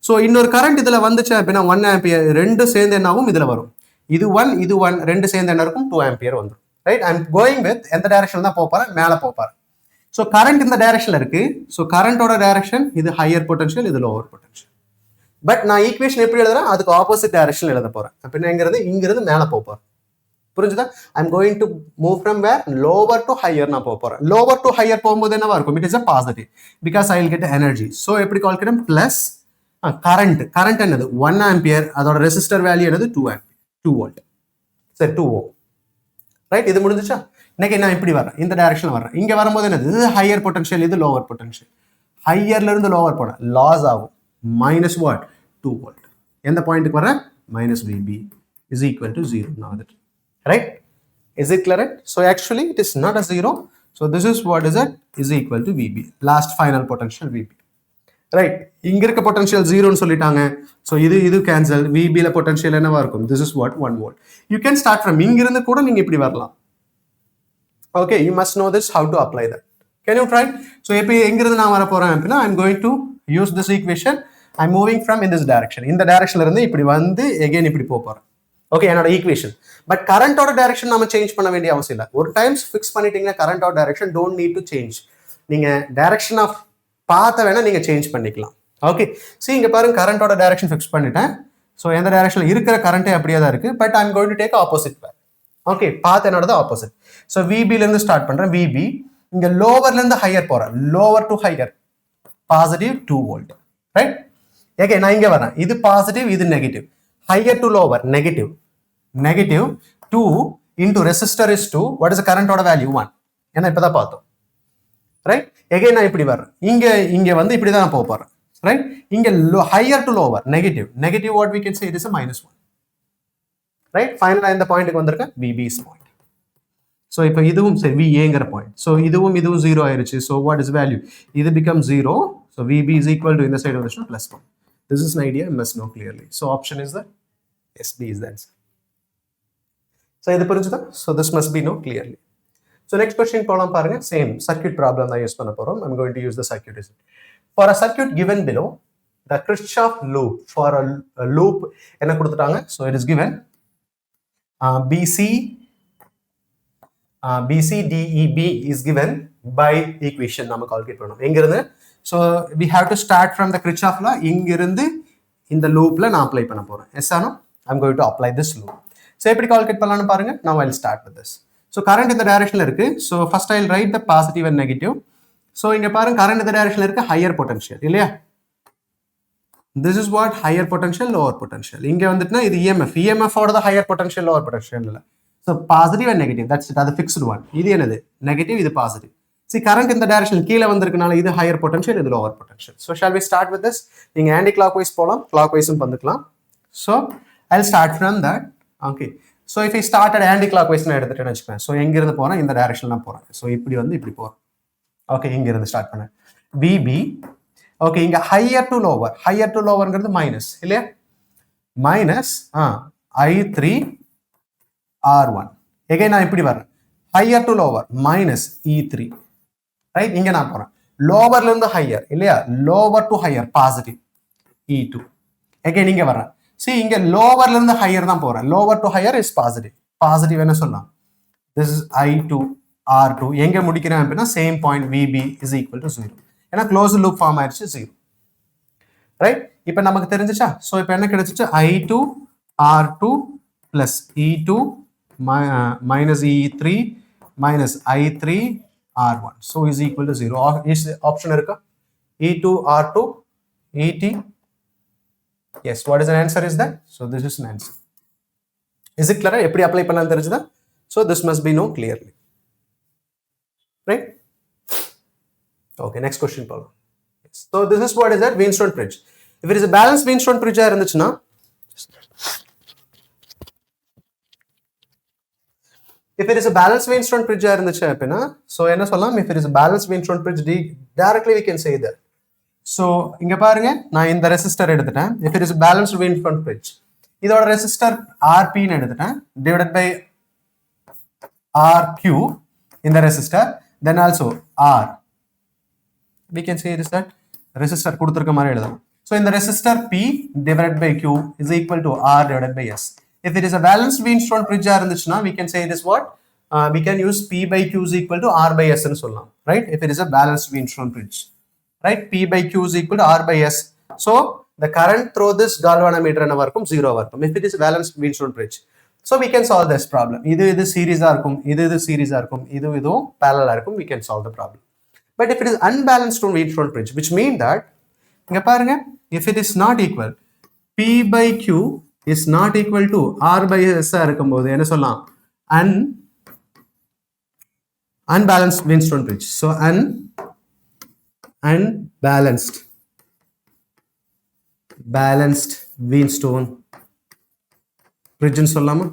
So இன்னொரு current இதுல வந்துச்சு அப்படின்னா 1 ampere ரெண்டு சேர்ந்து என்ன ஆகும் இதுல வரும். இது 1, இது 1 ரெண்டு சேர்ந்து என்ன இருக்கும் 2 ampere வந்துரும். Right? I'm going with எந்த directionல தான் போறேன்? மேல போறேன். So current இந்த directionல இருக்கு. So current ஓட direction இது higher potential, இது lower potential. பட் நான் ஈக்குவேஷன் எப்படி எழுதுறேன்? அதுக்கு ஆப்போசிட் டைரக்ஷன்ல எழுத போறேன். அப்படின்னா இங்கிருந்து மேல போறேன். புரிஞ்சுதா? I am going to move from where lower to higher நான் போறேன். லோவர் டு ஹையர் போகும்போது என்னவா இருக்கும்? It is a positive because I will get energy. So எப்படி கால்குலேட் பிளஸ் கரண்ட் என்னது 1 ஆம்பியர், அதோட ரெசிஸ்டர் வேல்யூ என்னது 2 ஆம்பியர், 2 வோல்ட். சரி 2 ஓம். ரைட்? இது முடிஞ்சுச்சா? இன்னைக்கு நான் இப்படி வரேன், இந்த டைரக்ஷன்ல வரேன். இங்க வரும்போது என்னது? இது ஹையர் பொட்டன்ஷியல், இது லோவர் பொட்டன்ஷியல். ஹையர்ல இருந்து லோவர் போன லாஸ் ஆகும். minus what? 2 volt. எந்த பாயிண்ட்டுக்கு வர? minus VB is equal to 0 now that. Right? Is it clear? So actually it is not a 0. So this is what is it? Is equal to VB. Last final potential VB. Right? இங்க இருக்க potential 0 ன்னு சொல்லிட்டாங்க. So இது cancel. VB ல potential என்னவா இருக்கும்? This is what? 1 volt. You can start from இங்க இருந்து கூட நீங்க இப்படி வரலாம். Okay, you must know this how to apply that. Can you try? So இப்போ எங்க இருந்து நான் வர போறேன் அப்படின்னா I'm going to use this equation. I'm moving from in this direction. இந்த directionல இருந்து இப்படி வந்து again இப்படி போறேன். ஓகே, என்னோட ஈக்குவேஷன். பட் கரண்டோட டைரக்ஷன் நம்ம சேஞ்ச் பண்ண வேண்டிய அவசியம் இல்லை. ஒரு டைம்ஸ் ஃபிக்ஸ் பண்ணிட்டீங்கன்னா கரண்டோட direction don't need to change. நீங்க டைரக்ஷன் ஆஃப் பாத்தை வேணா நீங்க சேஞ்ச் பண்ணிக்கலாம். ஓகே, சரி இங்க பாருங்க கரண்டோட டைரக்ஷன் ஃபிக்ஸ் பண்ணிட்டேன். ஸோ எந்த டைரக்ஷன்ல இருக்கிற கரண்டே அப்படியே தான் இருக்கு. But I am going to take opposite where. Okay, path என்னோட ஆப்போசிட். ஸோ விபில இருந்து ஸ்டார்ட் பண்றேன். விபி இங்க லோவர்ல இருந்து ஹையர் போறேன். Lower to higher positive 2 volt. Right? Okay, நான் இங்க வரேன். இது பாசிட்டிவ், இது negative. Higher to lower negative. Negative 2 into resistor is 2. What is the current order value? 1. ஏன்னா இப்பதான் பார்த்தோம். ரைட்? எகைன் நான் இப்படி வரேன். இங்க வந்து இப்படி தான் போக போறேன். ரைட்? இங்க higher to lower negative. Negative what we can say it is a -1. Right? ஃபைனலா இந்த பாயிண்ட்க்கு வந்திருக்கேன். VB is point. So இப்போ இதுவும் சரி VAங்கிற பாயிண்ட். So இதுவும் 0 ஆயிருச்சு. So what is value? இது becomes 0. So VB is equal to இந்த சைடு வந்துச்சுனா +1. This is an idea you must know clearly. So option is the yes, B is the answer. So இது புரிஞ்சுதா? So this must be known clearly. So next question போலாம் பாருங்க. Same circuit problem தான் use பண்ண போறோம். I'm going to use the circuit. For a circuit given below, the Kirchhoff loop for a loop என்ன கொடுத்துட்டாங்க? So it is given BCDEB is given by equation நாம calculate பண்ணோம். எங்க இருந்து? So we have to start from the Kirchhoff law. இங்க இருந்து இந்த லூப்ல நான் அப்ளை பண்ண போறேன். Yes or no? I'm going to apply this loop. So எப்படி கால்குலேட் பண்ணலாம்னு பாருங்க. Now I'll start with this. So current இந்த டைரக்ஷன்ல இருக்கு. So first I'll write the positive and negative. So இங்க பாருங்க current இந்த டைரக்ஷன்ல இருக்கு, higher potential இல்லையா? This is what? Higher potential, lower potential. இங்க வந்துட்டுனா இது EMF ஓட the higher potential, lower potential இல்ல. So positive and negative, that's it. அது fixed one. இது என்னது? Negative, இது positive. See current இந்த டைரக்ஷன் கீழ வந்திருக்கனால இது higher potential, இது lower potential. So shall we start with this? நீங்க anti clockwise போலாம், clockwise பண்ணிக்கலாம். So I'll start from that. Okay, so if I started anti-clockwise நான் எடுத்துட்டேன்னு வச்சுக்கேன். ஸோ எங்கிருந்து போறேன்? இந்த டைரக்ஷன்ல போறேன். ஸோ இப்படி வந்து இப்படி போறேன். ஓகே, இங்க இருந்து ஸ்டார்ட் பண்ணேன். VB. ஓகே, இங்க higher to lower. Higher to லோவர்ங்கிறது மைனஸ் இல்லையா? Minus I3 R1. எகைன் நான் இப்படி வரேன். Higher to lower minus E3. Right? இங்க நான் போறேன். லோவர்ல இருந்து ஹையர் இல்லையா? Lower to higher positive E2. Again இங்க வரேன். See இங்க லோவர்ல இருந்து ஹையர் தான் போறேன். Lower to higher is positive. Positive என்ன சொல்லலாம்? This is I2 R2. எங்க முடிக்கிறேன் அப்படின்னா same point VB is equal to 0. ஏன்னா க்ளோஸ் லூப் ஃபார்ம் ஆயிடுச்சு 0. ரைட்? இப்போ நமக்கு தெரிஞ்சிச்சா? ஸோ இப்போ என்ன கிடைச்சிச்சு? I2 R2 plus E2 minus E3 minus I3 R1. So is equal to 0. Option இருக்கா? E2 R2 ET. Yes, what is the answer is that? So this is an answer. Is it clear? எப்படி apply பண்ணலாம் தெரிஞ்சுதா? So this must be known clearly. Right? Okay, next question Paul. Yes. So this is what is that Wheatstone bridge. If it is a balanced Wheatstone bridge இருந்துச்சுனா if it is a balanced Wheatstone bridge இருந்துச்சு அப்படினா so என்ன சொல்லலாம் if it is a balanced Wheatstone bridge directly we can say that. So இங்க பாருங்க நான் இந்த resistor எடுத்துட்டேன் if it is a balanced Wheatstone bridge இதோட ரெசிஸ்டர் RP ன்னு எடுத்துட்டேன் divided by RQ in the resistor then also R we can say it is that resistor கொடுத்திருக்க மாதிரி எழுதலாம் so in the resistor P divided by Q is equal to R divided by S. If it is a balanced Wheatstone bridge இருந்துச்சுனா we can say it is what we can use P by Q is equal to R by S ன்னு சொல்லலாம் right if it is a balanced Wheatstone bridge right P by Q is equal to R by S. So the current through this galvanometer என்னவா இருக்கும் 0 வா இருக்கும் if it is a balanced Wheatstone bridge. So we can solve this problem. இது series ஆ இருக்கும் இது series ஆ இருக்கும் இது parallel ஆ இருக்கும் we can solve the problem. But if it is unbalanced Wheatstone bridge which mean that இங்க பாருங்க if it is not equal P by Q is not equal to R by S ஆ இருக்கும்போது என்ன சொல்லலாம் unbalanced Wheatstone bridge. So unbalanced Wheatstone bridge ன்னு சொல்லலாமா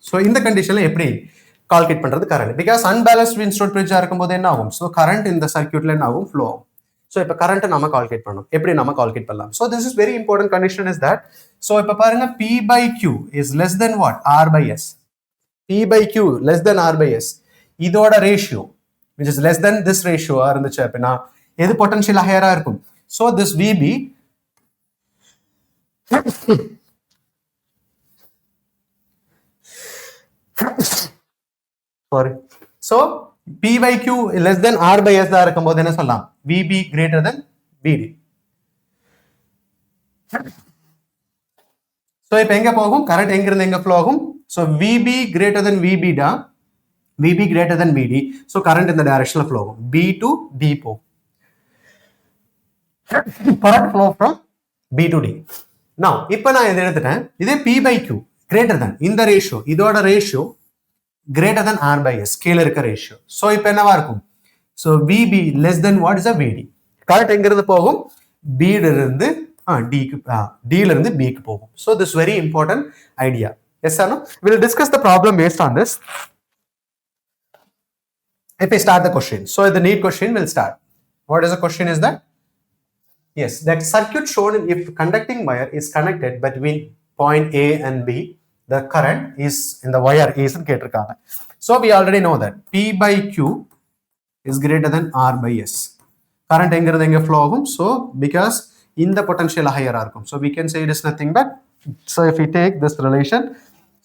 so இந்த கண்டிஷன்ல எப்படி கால்குலேட் பண்றது current because unbalanced Wheatstone bridge ஆ இருக்கும்போது என்ன ஆகும் so current இந்த சர்க்யூட்ல என்ன ஆகும் flow ஆகும் so இப்ப current நாம கால்குலேட் பண்ணனும் எப்படி நாம கால்குலேட் பண்ணலாம் so this is very important condition is that so இப்ப பாருங்க P by Q is less than what R by S. P by Q less than R by S இதோட ratio which is less than this ratio ஆ இருந்துச்சு அப்படினா எது potential ஹையரா இருக்கும் so this VB sorry so P by Q less than R by S தான் இருக்கும்போது என்ன சொல்லலாம் VB greater than VD. so இப்போ எங்க போகும் current எங்க இருந்து எங்க flow ஆகும் so VB greater than VB டா VB greater than VD so current in the direction of flow ஆகும் B to D போகும் current flow from B to D. now இப்போ நான் இதை எடுத்துட்டேன் இதே P by Q greater than இந்த ratio இதோட ratio greater than R by S scale இருக்க ratio so இப்போ என்னவா இருக்கும் so VB less than what is a VD current எங்க இருந்து போகும் B ல இருந்து D ல இருந்து B க்கு போகும் so this very important idea yes or no we will discuss the problem based on this if I start the question so the NEET question will start what is the question is that yes that circuit shown if conducting wire is connected between point A and B the current is in the wire is கேட்டிருக்காங்க so we already know that P by Q is greater than R by S current எங்க இருந்து எங்க flow ஆகும் so because in the potential higher இருக்கும் so we can say it is nothing but so if we take this relation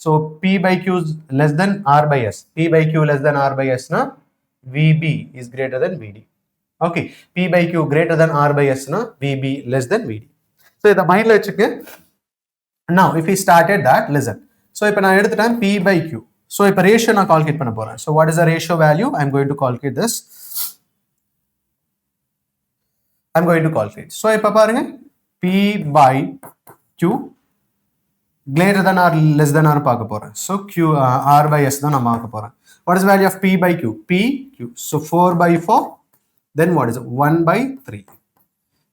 so P by Q is less than R by S P by Q less than R by S na VB is greater than VD okay P by Q greater than R by S na VB less than VD so இத மைண்ட்ல வச்சுக்க now if we started that listen so இப்போ நான் எடுத்துட்டேன் P by Q so இப்போ ratio நான் calculate பண்ண போறேன் so what is the ratio value I'm going to calculate this I'm going to calculate so இப்போ பாருங்க P by Q greater than or less than or பார்க்க போறேன் so Q R by S தான் நான் பார்க்க போறேன் what is the value of P by Q P Q so 4 by 4 then what is it 1 by 3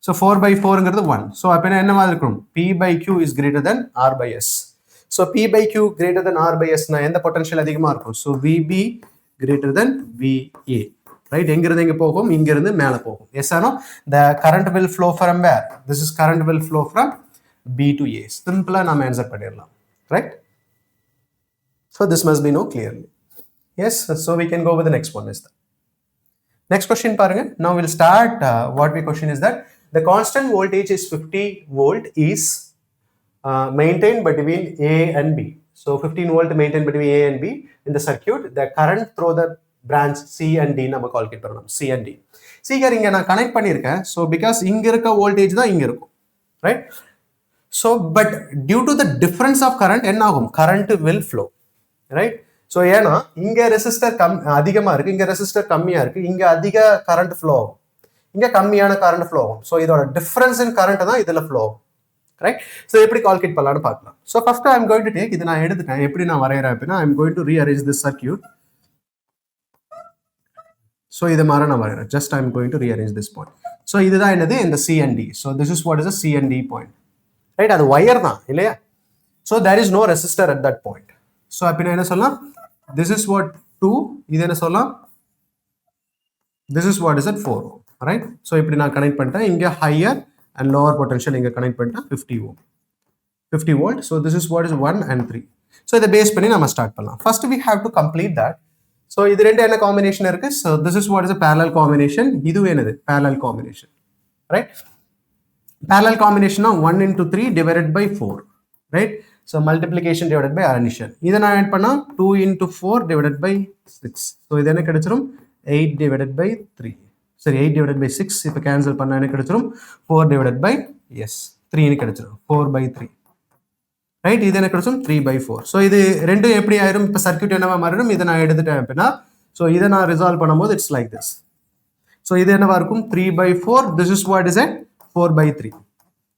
so 4 by 4 ங்கிறது 1 so அப்ப என்ன மாதிரி இருக்கும் P by Q is greater than R by S so P by Q greater than R by S னா எந்த potential அதிகமா இருக்கும் so VB greater than VA right எங்க இருந்து எங்க போகும் இங்க இருந்து மேல போகும் yes or no the current will flow from where this is current will flow from B to A simple நாம ஆன்சர் பண்ணிரலாம் right so this must be known clearly yes so we can go with the next one is that next question பாருங்க now we'll start what we question is that the constant voltage is 50 volt is maintained between A and B so 15 volt maintained between A and B in the circuit the current through the branch C and D நம்ம calculate பண்ணனும் C and D C இங்க நான் connect பண்ணிருக்கேன் so because இங்க இருக்க voltage தான் இங்க இருக்கும் right so but due to the difference of current என்ன ஆகும் current will flow right so ஏனா இங்க ரெசிஸ்டர் அதிகமா இருக்கு இங்க ரெசிஸ்டர் கம்மியா இருக்கு இங்க அதிக current flow ஆகும் இங்கே கம்மியான கரண்ட் ஃப்ளோ ஆகும். ஸோ இதோட டிஃப்ரென்ஸ் இன் கரண்ட் தான் இதில் ஃப்ளோ ஆகும். ரைட்? ஸோ எப்படி கால்குலேட் பண்ணலாம்னு பார்க்கலாம். So first I'm going to take இது நான் எடுத்துட்டேன். எப்படி நான் வரைகிறேன் அப்படின்னா I'm going to rearrange this circuit. So இது மாதிரி நான் வரைகிறேன். Just I'm going to rearrange this point. So இதுதான் என்னது இந்த CND. So this is what is a CND point. Right? அது ஒயர் தான் இல்லையா? So there is no resistor at that point. So அப்படின்னா என்ன சொல்லலாம்? This is what 2. இது என்ன சொல்லலாம்? This is what is at 4. Right? So இப்படி நான் கனெக்ட் பண்ணிட்டேன். இங்கே ஹையர் அண்ட் லோவர் பொட்டன்ஷியல் இங்கே கனெக்ட் பண்ணிட்டேன் 50 ohm 50 volt. So this is what is 1 and 3. So இதை பேஸ் பண்ணி நம்ம ஸ்டார்ட் பண்ணலாம். First we have to complete that. So இது ரெண்டு என்ன காம்பினேஷன் இருக்கு? So this is what is a parallel combination. இது என்னது? parallel combination. Right? parallel combination 1 into 3 divided by 4. Right? So multiplication divided by addition. இதை நான் add பண்ணால் 2 into 4 divided by 6. So இது என்ன கிடைச்சிரும்? 8 divided by 3. சரி, 8 divided by 6 இப்போ கேன்சல் பண்ண என்ன கிடைச்சிரும்? 4 divided by 3 கிடைச்சிரும். 4 by 3. ரைட்? இது என்ன கிடைச்சிரும்? 3 by 4. ஸோ இது ரெண்டும் எப்படி ஆயிரும்? இப்போ சர்க்யூட் என்னவா மாறிடும்? இதை நான் எடுத்துட்டேன் அப்படின்னா ஸோ இதை நான் ரிசால்வ் பண்ணும்போது இட்ஸ் லைக் திஸ். ஸோ இது என்னவா இருக்கும்? 3 by 4. This is what is 4 by 3.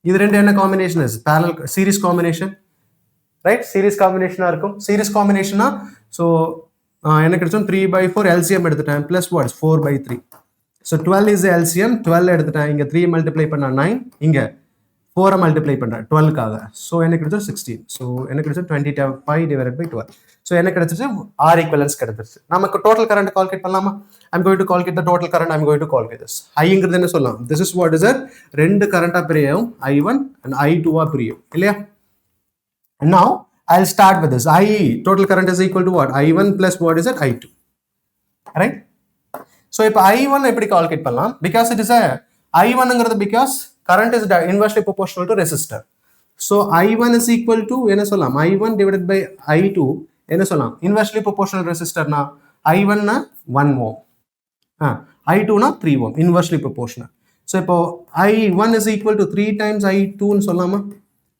இது ரெண்டு என்ன காம்பினேஷன்? Is parallel series combination. Right? Series காம்பினேஷனாக இருக்கும். சீரிஸ் காம்பினேஷனா ஸோ என்ன கிடைச்சோம்? 3 by 4 LCM எடுத்துட்டேன் plus what's 4 by 3. So 12 is LCM. 12 எடுத்துட்டேன். இங்கே 3 மல்டிப்ளை பண்ண 9, இங்கே 4 மல்டிப்ளை பண்ணுறேன் 12க்காக. ஸோ என்ன கிடைச்சோம்? 16. ஸோ என்ன கிடைச்சோம்? 25 divided by 12. ஸோ என்ன கிடைச்சிச்சு? R equivalence கிடைச்சிருச்சு. நமக்கு டோட்டல் கரண்ட் கால்குலேட் பண்ணலாமா? I'm going to calculate the total current. I'm going to calculate this. ஐங்கிறது என்ன சொல்லலாம்? திஸ் இஸ் வாட் இஸ் ரெண்டு கரண்டாக பிரியும். I1 and I2 பிரியும் இல்லையா? Now I'll start with this. Total current is equal to what? I1 plus what is it? I2. Right? So if I1 எப்படி calculate பண்ணலாம்? Because it is a I1ங்கிறது because current is inversely proportional to resistor. So I1 is equal to என்ன சொல்லலாம்? I1 divided by I2 என்ன சொல்லலாம்? Inversely proportional resistor na I1 na 1 ohm. I2 na 3 ohm. Inversely proportional. So இப்போ I1 is equal to 3 times I2 ன்னு சொல்லலாமா?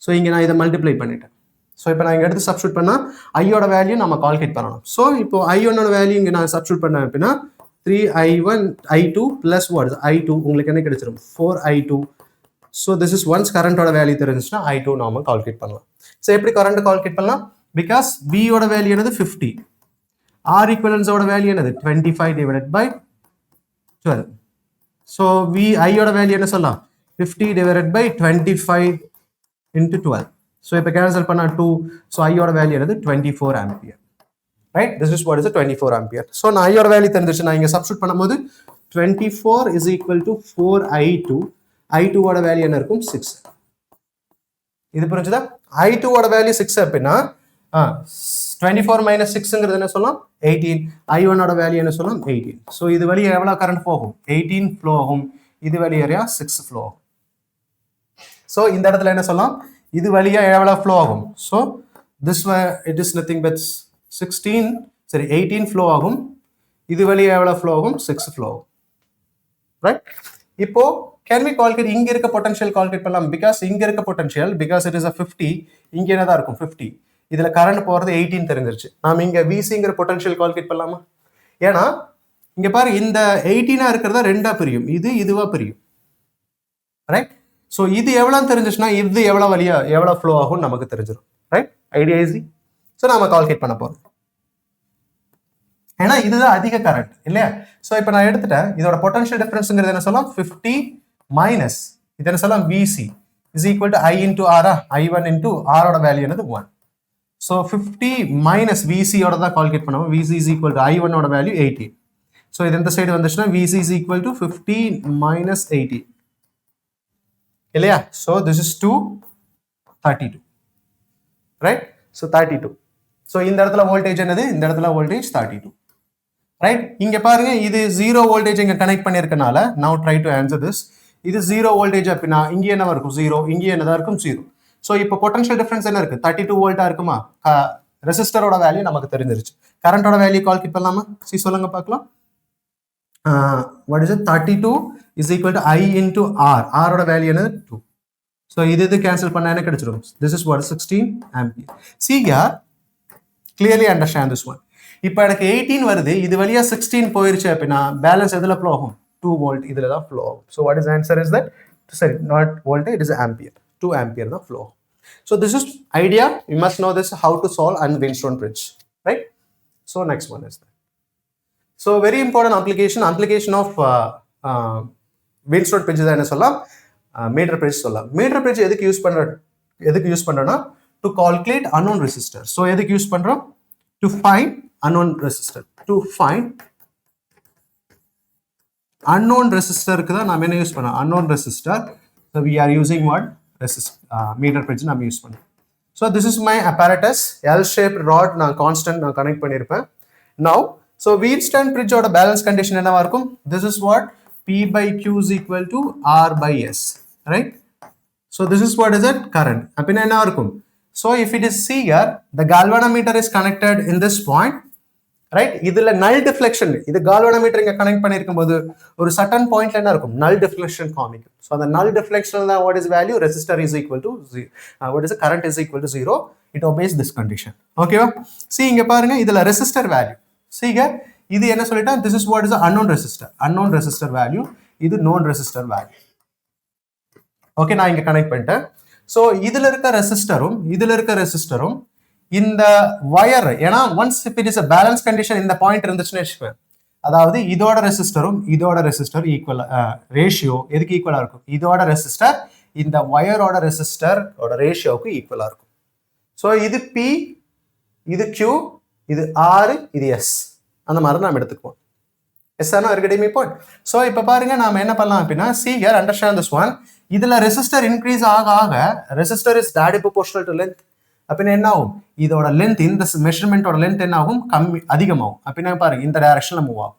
So இங்க நான் இதை மல்டிப்ளை பண்ணிட்டேன். ஸோ இப்போ நான் இங்கே எடுத்து சப்ஸ்டியூட் பண்ணால் ஐயோட வேல்யூ நம்ம கால்குலேட் பண்ணணும். ஸோ இப்போ I1ஓட வேல்யூ இங்கே நான் சப்ஸ்டியூட் பண்ணேன் அப்படின்னா 3I1 I2 plus what I2 உங்களுக்கு என்ன கிடைச்சிரும்? 4I2. So this is once கரண்டோட வேல்யூ தெரிஞ்சுச்சுன்னா I2 நாம கால்குலேட் பண்ணலாம். ஸோ எப்படி கரண்ட் கால்குலேட் பண்ணலாம்? பிகாஸ் Bயோட வேல்யூ என்னது? 50. R ஈக்குவலன்ஸோட வேல்யூ என்னது? 25 divided by 12. ஸோ ஐயோட வேல்யூ என்ன சொல்லலாம்? 50 divided by 25 into 12. So if I cancel பண்ணா 2, so I ஓட வேல்யூ என்னது? 24 ampere. Right? This is what is a 24 ampere. So நான் I ஓட வேல்யூ தெரிஞ்சிச்சு. நான் இங்க சப்ஸ்டிட்யூட் பண்ணும்போது 24 is equal to 4I2. I2 ஓட வேல்யூ என்ன இருக்கும்? 6. இது புரிஞ்சுதா? I2 ஓட வேல்யூ 6 அப்படின்னா 24 minus 6ங்கிறது என்ன சொல்லலாம்? 18. I1 ஓட வேல்யூ என்ன சொல்லலாம்? 18. So இது வழியா எவ்வளவு கரண்ட் போகும்? 18 flow ஆகும். இது வழியா 6 flow ஆகும். So இந்த இடத்துல என்ன சொல்லலாம்? இது வழியா எவ்வளவு ஃப்ளோ ஆகும்? So this it is nothing but 18 flow ஆகும். இது வழியா எவ்வளவு ஃப்ளோ ஆகும்? 6 ஃப்ளோ ஆகும். ரைட்? இப்போ கேன் வி கால்குலேட் இங்க இருக்க பொட்டன்ஷியல் கால்குலேட் பண்ணலாம். பிகாஸ் இங்க இருக்க பொட்டன்ஷியல் பிகாஸ் இட் இஸ் 50, இங்க என்னதான் இருக்கும்? 50. இதுல கரண்ட் போறது 18 தெரிஞ்சிருச்சு. நாம இங்க VCங்கிற பொட்டன்ஷியல் கால்குலேட் பண்ணலாமா? ஏன்னா இங்க பாரு இந்த 18ஆ இருக்கிறதா ரெண்டா பிரியும். இது இதுவா பிரியும். ரைட்? ஸோ இது எவ்வளோன்னு தெரிஞ்சிச்சுன்னா இது எவ்வளோ வழியா எவ்வளோ ஃப்ளோ ஆகும்னு நமக்கு தெரிஞ்சிடும். ரைட்? Idea easy. ஸோ நம்ம கால்குலேட் பண்ண போகிறோம். ஏன்னா இதுதான் அதிக கரண்ட் இல்லையா? ஸோ இப்போ நான் எடுத்துட்டேன். இதோட பொட்டன்ஷியல் டிஃபரன்ஸுங்கிறது என்ன சொல்லலாம்? 50 மைனஸ் இது என்ன சொல்லலாம்? VC is equal to I into ஆரா? I1 இன்டூ ஆரோட வேல்யூ என்னது? 1. ஸோ 50 மைனஸ் VCயோட தான் கால்குலேட் பண்ணுவோம். VC இஸ் ஈக்குவல் டு I1ஓட வேல்யூ 18. ஸோ இது இந்த சைடு வந்துச்சுன்னா VC is equal to 50 minus 18 இல்லையா? So this is 32. Right? So 32. So இந்த இடத்துல வோல்டேஜ் என்னது? இந்த இடத்துல வோல்டேஜ் 32. ரைட்? இங்க பாருங்க இது 0 வோல்டேஜ் இங்க கனெக்ட் பண்ணிருக்கனால now try to answer this. இது 0 வோல்டேஜ் அப்படின்னா இங்க என்னவா இருக்கும்? 0. இங்க என்னதா இருக்கும்? 0. ஸோ இப்போ பொட்டன்ஷியல் டிஃபரன்ஸ் என்ன இருக்கு? 32 வோல்ட்டா இருக்குமா? ரெசிஸ்டரோட வேல்யூ நமக்கு தெரிஞ்சிருச்சு. கரண்டோட வேல்யூ கால்குலேட் பண்ணலாமா? சொல்லுங்க பார்க்கலாம். What is it? 32 is equal to I into R. R ஓட வேல்யூ என்ன? 2. So இது கேன்சல் பண்ணா என்ன கிடைச்சிரும்? This is what? 16 ampere. See here, clearly understand this one. இப்போ எனக்கு 18 வருது. இது வழியா 16 போயிருச்சு அப்படின்னா பேலன்ஸ் எதுல ஃப்ளோ ஆகும்? 2 volt இதுல தான் flow ஆகும். So what is the answer is that, sorry, not volt, it is ampere. 2 ampere தான் flow. So this is idea. You must know this how to solve on Wheatstone bridge, right? So next one is that. So very important application of Wheatstone bridge என்ன சொல்லலாம், meter bridge சொல்லலாம். Meter bridge எதுக்கு use பண்றோம்னா to calculate unknown resistor. So எதுக்கு use பண்றோம், to find unknown resistor. To find unknown resistor க்கு தான் நாம என்ன யூஸ் பண்ணோம், unknown resistor. So we are using what, meter bridge நாம யூஸ் பண்ணோம். So this is my apparatus, L shaped rod நான் constant நான் connect பண்ணிருப்பேன். Now so Wheatstone bridge ஓட balance condition என்னவா இருக்கும், this is what, P by Q is equal to R by S, right? So this is what is it, current. அப்படினா என்ன இருக்கும், so if it is see here, the galvanometer is connected in this point, right? இதுல null deflection, இது galvanometer இங்க connect பண்ணிருக்கும்போது ஒரு certain point என்ன இருக்கும், null deflection காமிக்கும். So the null deflection தான் what is value, resistor is equal to 0, what is the current is equal to 0. It obeys this condition. Okay வா, see இங்க பாருங்க, இதுல resistor value, see here, இது என்ன சொல்லிட்டா, this is what is the unknown resistor value, இது known resistor value. Okay, நான் இங்க கனெக்ட் பண்ணிட்டேன். So இதுல இருக்க ரெசிஸ்டரும் இந்த வயர், ஏன்னா once if it is a balance condition இந்த பாயிண்ட் இருந்துச்சுன்னு வச்சுக்கோங்க, அதாவது இதோட ரெசிஸ்டர் ஈக்குவல் ரேஷியோ எதுக்கு ஈக்குவலா இருக்கும், இதோட ரெசிஸ்டர் இந்த வயரோட ரெசிஸ்டரோட ரேஷியோவுக்கு ஈக்குவலா இருக்கும். ஸோ இது P, இது Q, இது R, இது S, அந்த மாதிரி நாம் எடுத்துக்குவோம். எஸ் ஆனா இருக்கட்டும் இப்போ. ஸோ இப்போ பாருங்க நாம என்ன பண்ணலாம் அப்படின்னா, see here, understand this one. இதுல ரெசிஸ்டர் இன்க்ரீஸ் ஆக resistor is directly proportional to length. அப்படின்னா என்ன ஆகும், இதோட லென்த், இந்த மெஷர்மெண்டோட லென்த் என்ன ஆகும், அதிகமாகும். அப்படின்னா பாருங்க இந்த டைரக்ஷன்ல மூவ் ஆகும்.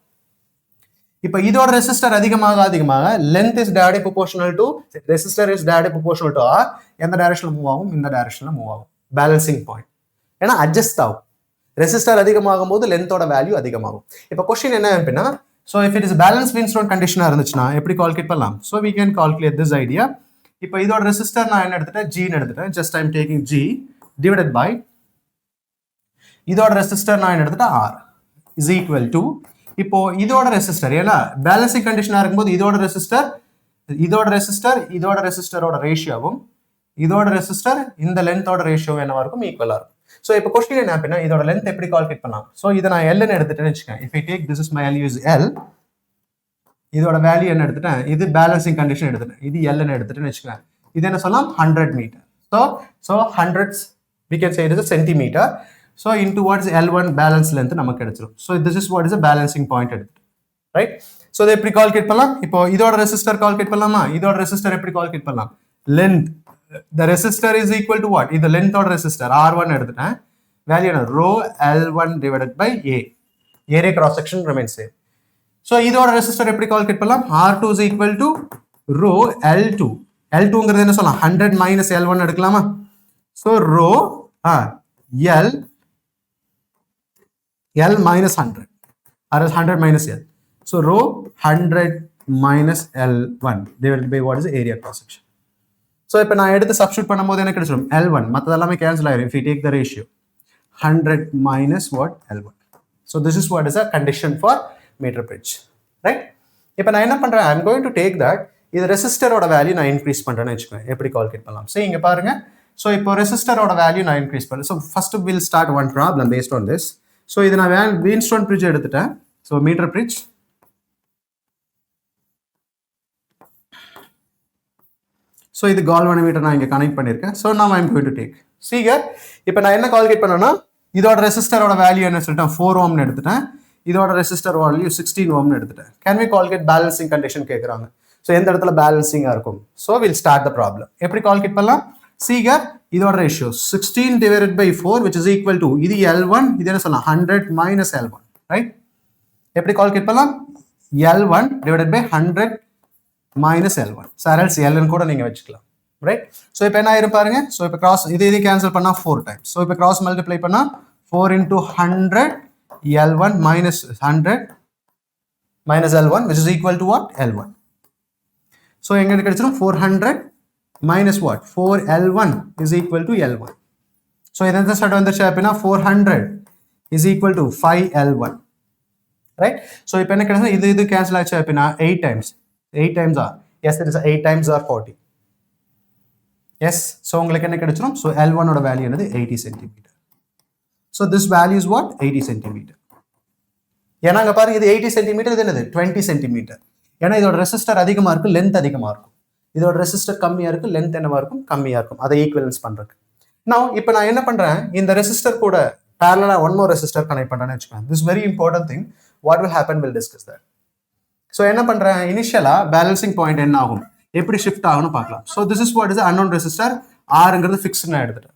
இப்போ இதோட ரெசிஸ்டர் அதிகமாக length is directly proportional to resistor is directly proportional to R. எந்த டைரக்ஷன்ல மூவ் ஆகும், இந்த டைரக்ஷன்ல மூவ் ஆகும். பேலன்சிங் பாயிண்ட், ஏன்னா அட்ஜஸ்ட் ஆகும். ரெசிஸ்டர் அதிகமாகும் போது லென்த்தோட வேல்யூ அதிகமாகும். இப்போ கொஸ்டின் என்ன அப்படின்னா, so if it is balanced Wheatstone condition இருந்துச்சுன்னா எப்படி கால்குலேட் பண்ணலாம், so we can calculate this idea. இப்போ இதோட ரெசிஸ்டர் நான் என்ன எடுத்துட்டேன், G ன்னு எடுத்துட்டேன், just I'm taking G divided by இதோட ரெசிஸ்டர் நான் என்ன எடுத்துட்டேன், R is equal to, இப்போ இதோட ரெசிஸ்டர், ஏன்னா பேலன்சிங் கண்டிஷனா இருக்கும்போது இதோட ரெசிஸ்டரோட ரேஷியோவும் இதோட ரெசிஸ்டர் இந்த லென்த்தோட ரேஷியோ என்னவா இருக்கும், ஈக்குவலா இருக்கும். ஸோ இப்போ கொஸ்டின் என்ன அப்படின்னா, இதோட லென்த் எப்படி கால்குலேட் பண்ணலாம். ஸோ இதை நான் எல்னு எடுத்துட்டேன்னு வச்சுக்கேன். If I take this is my L use L, இதோட வேல்யூ என்ன எடுத்துட்டேன், இது பேலன்சிங் கண்டிஷன் எடுத்துட்டேன், இது எல்னு எடுத்துட்டேன்னு வச்சுக்கேன். இது என்ன சொல்லலாம், 100 metre. So 100 we can say it is a centimeter. So into what is L1 balance length நமக்கு கிடைச்சிரும். So this is what is a balancing point எடுத்துட்டு, right? So இதை எப்படி கால்குலேட் பண்ணலாம், இப்போ இதோட ரெசிஸ்டர் கால்குலேட் பண்ணலாமா, இதோட ரெசிஸ்டர் எப்படி கால்குலேட் பண்ணலாம், length, the resistor is equal to what, இது length ஓட ரெசிஸ்டர் R1 எடுத்துட்டேன், வேல்யூ என்ன, rho L1 divided by A, area cross section remains same. So இதோட ரெசிஸ்டர் எப்படி கால்குலேட் பண்ணலாம், R2 is equal to rho L2, L2ங்கிறது என்ன சொல்லலாம், 100 minus L1 எடுக்கலாமா. So rho L minus 100, or 100 minus L. So rho 100 minus L1 divided by what is the area cross section. So இப்போ நான் எடுத்து substitute பண்ணும்போது எனக்கு கிடைச்சிடும் L1, மற்றது எல்லாமே கேன்சல் ஆயிடும். If we take the ratio 100 minus what, L1. So this is what is a condition for meter bridge, right? இப்போ நான் என்ன பண்றேன், I'm going to take that, இது ரெசிஸ்டரோட வேல்யூ நான் இன்க்ரீஸ் பண்றேன்னு வச்சுக்கோங்க. எப்படி கால்குலேட் பண்ணலாம், சரி இங்க பாருங்க. ஸோ இப்போ ரெசிஸ்டரோட வேல்யூ நான் இன்க்ரீஸ் பண்ணேன். So first will start one problem paste on this. So இது நான் Wheatstone bridge எடுத்துட்டேன். ஸோ மீட்டர் bridge, ஸோ இது galvanometer நான் இங்கே கனெக்ட் பண்ணியிருக்கேன். ஸோ நான் ஐம் கோயிங் டு டேக் சீகர். இப்போ நான் என்ன கால்குலேட் பண்ணேன்னா, இதோட ரெசிஸ்டரோட வேல்யூ என்ன சொல்லிட்டேன், 4 ohmனு எடுத்துட்டேன். இதோட ரெசிஸ்டர் வேல்யூ 16 ohmனு எடுத்துட்டேன். Can we calculate balancing condition கேட்குறாங்க. ஸோ எந்த இடத்துல பேலன்சிங்காக இருக்கும். So will start the problem. எப்படி கால்குலேட் பண்ணலாம், சீகர் இதோட ratio 16 divided by 4 which is equal to, இது L1, இது என்ன சொல்லலாம், 100 minus L1, right? எப்படி கால்குலேட் பண்ணலாம், L1 divided by 100 minus L1. So else L கூட நீங்க வச்சுக்கலாம், right? So இப்போ என்ன ஆயிரும் பாருங்க. So இப்போ cross இது கேன்சல் பண்ணா 4 times. So இப்போ cross multiply பண்ணா 4 into 100 L1 minus 100 minus L1 which is equal to what, L1. So எங்க கிடைச்சிரும் 400 minus what, 4L1 is equal to L1. So இதெந்த சைடு வந்துருச்சு அப்படின்னா 400 is equal to 5L1, right? So இப்போ என்ன கிடைச்சா இது cancel ஆச்சு அப்படின்னா 8 times r. Yes, it is 8 times r 40. Yes, so உங்களுக்கு என்ன கிடைச்சிரும்? So L1 ஓட வேல்யூ என்னது 80 cm. So this value is what? 80 cm. ஏன்னா அங்க பாருங்க இது 80 cm, இது என்னது 20 cm. ஏன்னா இதோட ரெசிஸ்டர் அதிகமா இருக்கு, லென்த் அதிகமா இருக்கும். இதோட ரெசிஸ்டர் கம்மியா இருக்கு, லென்த் என்னவா இருக்கும்? கம்மியா இருக்கும். அதை ஈக்குவலன்ஸ் பண்றதுக்கு. Now இப்போ நான் என்ன பண்றேன், இந்த ரெசிஸ்டர் கூட parallel one more resistor connect பண்றேன்னு வெச்சுக்கோங்க. This is very important thing. What will happen, we'll discuss that. So என்ன பண்றேன், இனிஷியலா பேலன்சிங் பாயிண்ட் என்ன ஆகும், எப்படி ஷிஃப்ட் ஆகும்னு பார்க்கலாம். So this is what is unknown resistor. Rங்கிறது ஃபிக்ஸ்ட் நான் எடுத்துட்டேன்.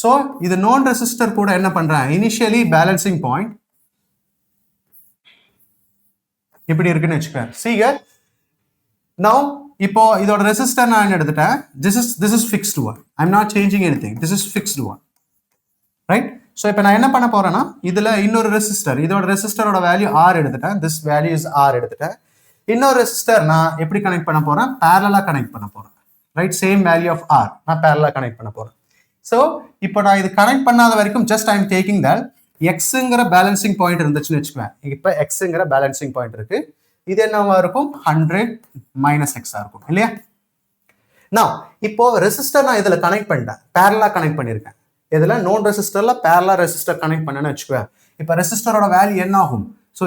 So இது known resistor கூட என்ன பண்றேன், இனிஷியலி பேலன்சிங் பாயிண்ட் இப்படி இருக்குன்னு வெச்சுக்கோங்க. See here. Now இப்போ இதோட ரெசிஸ்டர் நான் எடுத்துட்டேன். This is fixed one. I'm not changing anything. This is fixed one. Right? So இப்போ நான் என்ன பண்ண போறேன்னா, இதுல இன்னொரு ரெசிஸ்டர், இதோட ரெசிஸ்டரோட வேல்யூ R எடுத்துட்டேன். This value is R எடுத்துட்டேன். இன்னொரு ரெசிஸ்டர் நான் எப்படி கனெக்ட் பண்ண போறேன், parallel கனெக்ட் பண்ண போறேன். Right? Same value of R நான் parallel கனெக்ட் பண்ண போறேன். So இப்போ நான் இது கனெக்ட் பண்ணாத வரைக்கும் just I am taking that Xங்கிற பேலன்சிங் பாயிண்ட் இருந்துச்சுன்னு வெச்சுக்குவேன். இப்போ Xங்கிற பேலன்சிங் பாயிண்ட் இருக்கு. இது என்னவா இருக்கும், 100 - X இருக்கும் இல்லையா? Now இப்போ ரெசிஸ்டர் நான் இதுல கனெக்ட் பண்ணிட்டேன், parallel கனெக்ட் பண்ணிருக்கேன். இதுல நோன் ரெசிஸ்டர்ல parallel ரெசிஸ்டர் கனெக்ட் பண்ணேன்னு வெச்சுக்குவேன். இப்போ ரெசிஸ்டரோட வேல்யூ என்ன ஆகும், சோ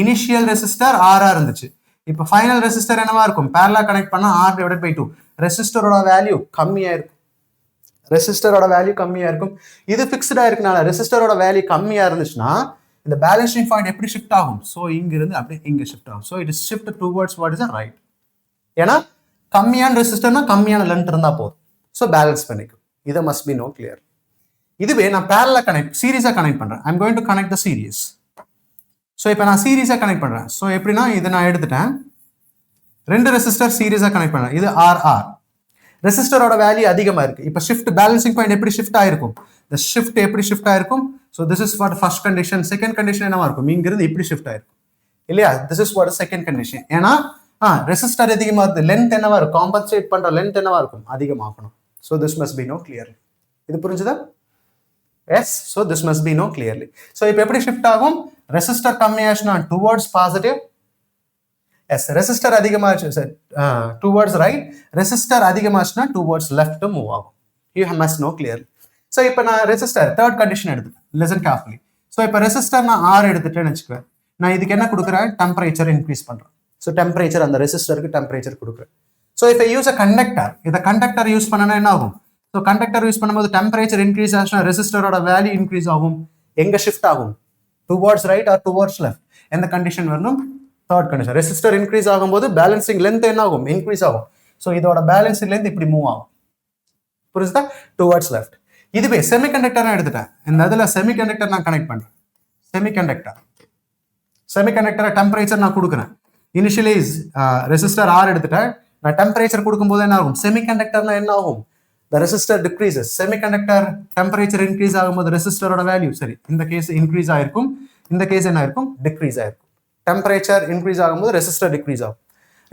இனிஷியல் ரெசிஸ்டர் R இருந்துச்சு. இப்போ ஃபைனல் ரெசிஸ்டர் என்னவா இருக்கும், parallel கனெக்ட் பண்ணா R/2. ரெசிஸ்டரோட வேல்யூ கம்மியா இருக்கும். ரெசிஸ்டரோட வேல்யூ கம்மியா இருக்கும். இது ஃபிக்ஸ்டா இருக்கனால ரெசிஸ்டரோட வேல்யூ கம்மியா இருந்துச்சுன்னா இந்த பேலன்சிங் பாயிண்ட் எப்படி ஷிஃப்ட் ஆகும், சோ இங்க இருந்து அப்படியே இங்க ஷிஃப்ட் ஆகும். So it is shift towards what is right. ஏன்னா கம்மியான ரெசிஸ்டர்னா கம்மியான லென்த் இருந்தா போதும். சோ பேலன்ஸ் பண்ணிக்கும். இது மஸ்ட் பி நோ கிளியர். இதுவே நான் parallel கனெக்ட் சீரிஸா கனெக்ட் பண்றேன். I am going to connect the series. So இப்போ நான் சீரிஸா கனெக்ட் பண்றேன். சோ எப்படின்னா இதை நான் எடுத்துட்டேன், ரெண்டு ரெசிஸ்டர் சீரிஸா கனெக்ட் பண்றேன். இது R. ரெசிஸ்டரோட வேல்யூ அதிகமா இருக்கு. இப்போ ஷிஃப்ட் பேலன்சிங் பாயிண்ட் எப்படி ஷிஃப்ட் ஆயிருக்கும், the shift எப்படி ஷிஃப்ட் ஆயிருக்கும். So this is what first condition. Second condition என்னவா இருக்கும், இங்க இருந்து இப்படி ஷிஃப்ட் ஆயிருக்கும் இல்லையா? This is what is second condition. ஏன்னா ரெசிஸ்டர் அதிகமா இருக்கு, லென்த் என்னவா இருக்கும், காம்பன்சேட் பண்ற லென்த் என்னவா இருக்கும், அதிகமாகணும். So this must be know clearly. இது புரிஞ்சுதா? Yes, so this must be know clearly. So இப்போ எப்படி ஷிஃப்ட் ஆகும், ரெசிஸ்டர் கம்மியாச்சுனா டுவர்ட்ஸ் பாசிட்டிவ். Yes, ரெசிஸ்டர் அதிகமாச்சு டுவர்ட்ஸ் ரைட், ரெசிஸ்டர் அதிகமாச்சுனா டுவர்ட்ஸ் லெஃப்ட் மூவ் ஆகும். You must know clearly. So இப்போ நான் ரெசிஸ்டர் தேர்ட் கண்டிஷன் எடுத்துட்டேன். Listen carefully. So இப்போ ரெசிஸ்டர் நான் R எடுத்துட்டேன்னு வெச்சுக்குவேன். நான் இதுக்கு என்ன கொடுக்குறேன், டெம்பரேச்சர் இன்க்ரீஸ் பண்றேன். So டெம்பரேச்சர் அந்த ரெசிஸ்டருக்கு டெம்பரேச்சர் கொடுக்குறேன். So if I use a conductor, இத கண்டக்டர் யூஸ் பண்ணனா என்ன ஆகும், so கண்டக்டர் யூஸ் பண்ணும்போது டெம்பரேச்சர் இன்க்ரீஸ் ஆச்சுனா ரெசிஸ்டரோட வேல்யூ இன்க்ரீஸ் ஆகும். எங்க ஷிஃப்ட் ஆகும், towards right or towards left. எந்த கண்டிஷன் வரணும், தேர்ட் கண்டிஷன். ரெசிஸ்டர் இன்க்ரீஸ் ஆகும்போது பேலன்சிங் லென்த் என்ன ஆகும், இன்க்ரீஸ் ஆகும். So இதோட பேலன்சிங் லென்த் இப்படி மூவ் ஆகும். புரியுதா? Towards left. இதுவே செமிகண்டக்டர் நான் எடுத்துட்டேன். இந்த இதுல செமிகண்டக்டர் நான் கனெக்ட் பண்றேன். செமிகண்டக்டர் டெம்பரேச்சர் நான் கொடுக்குறேன். இனிஷியலி ரெசிஸ்டர் R எடுத்துட்டேன். நான் டெம்பரேச்சர் கொடுக்கும்போது என்ன ஆகும், செமிகண்டக்டர்னா என்ன ஆகும், the resistor decreases. Semiconductor temperature increase ஆகும்போது ரெசிஸ்டரோட வேல்யூ சரி இந்த கேஸ் இன்க்ரீஸ் ஆயிருக்கும், இந்த கேஸ் என்ன ஆயிருக்கும், டிக்ரீஸ் ஆயிருக்கும். டெம்பரேச்சர் இன்க்ரீஸ் ஆகும்போது ரெசிஸ்டர் டிக்ரீஸ் ஆகும்.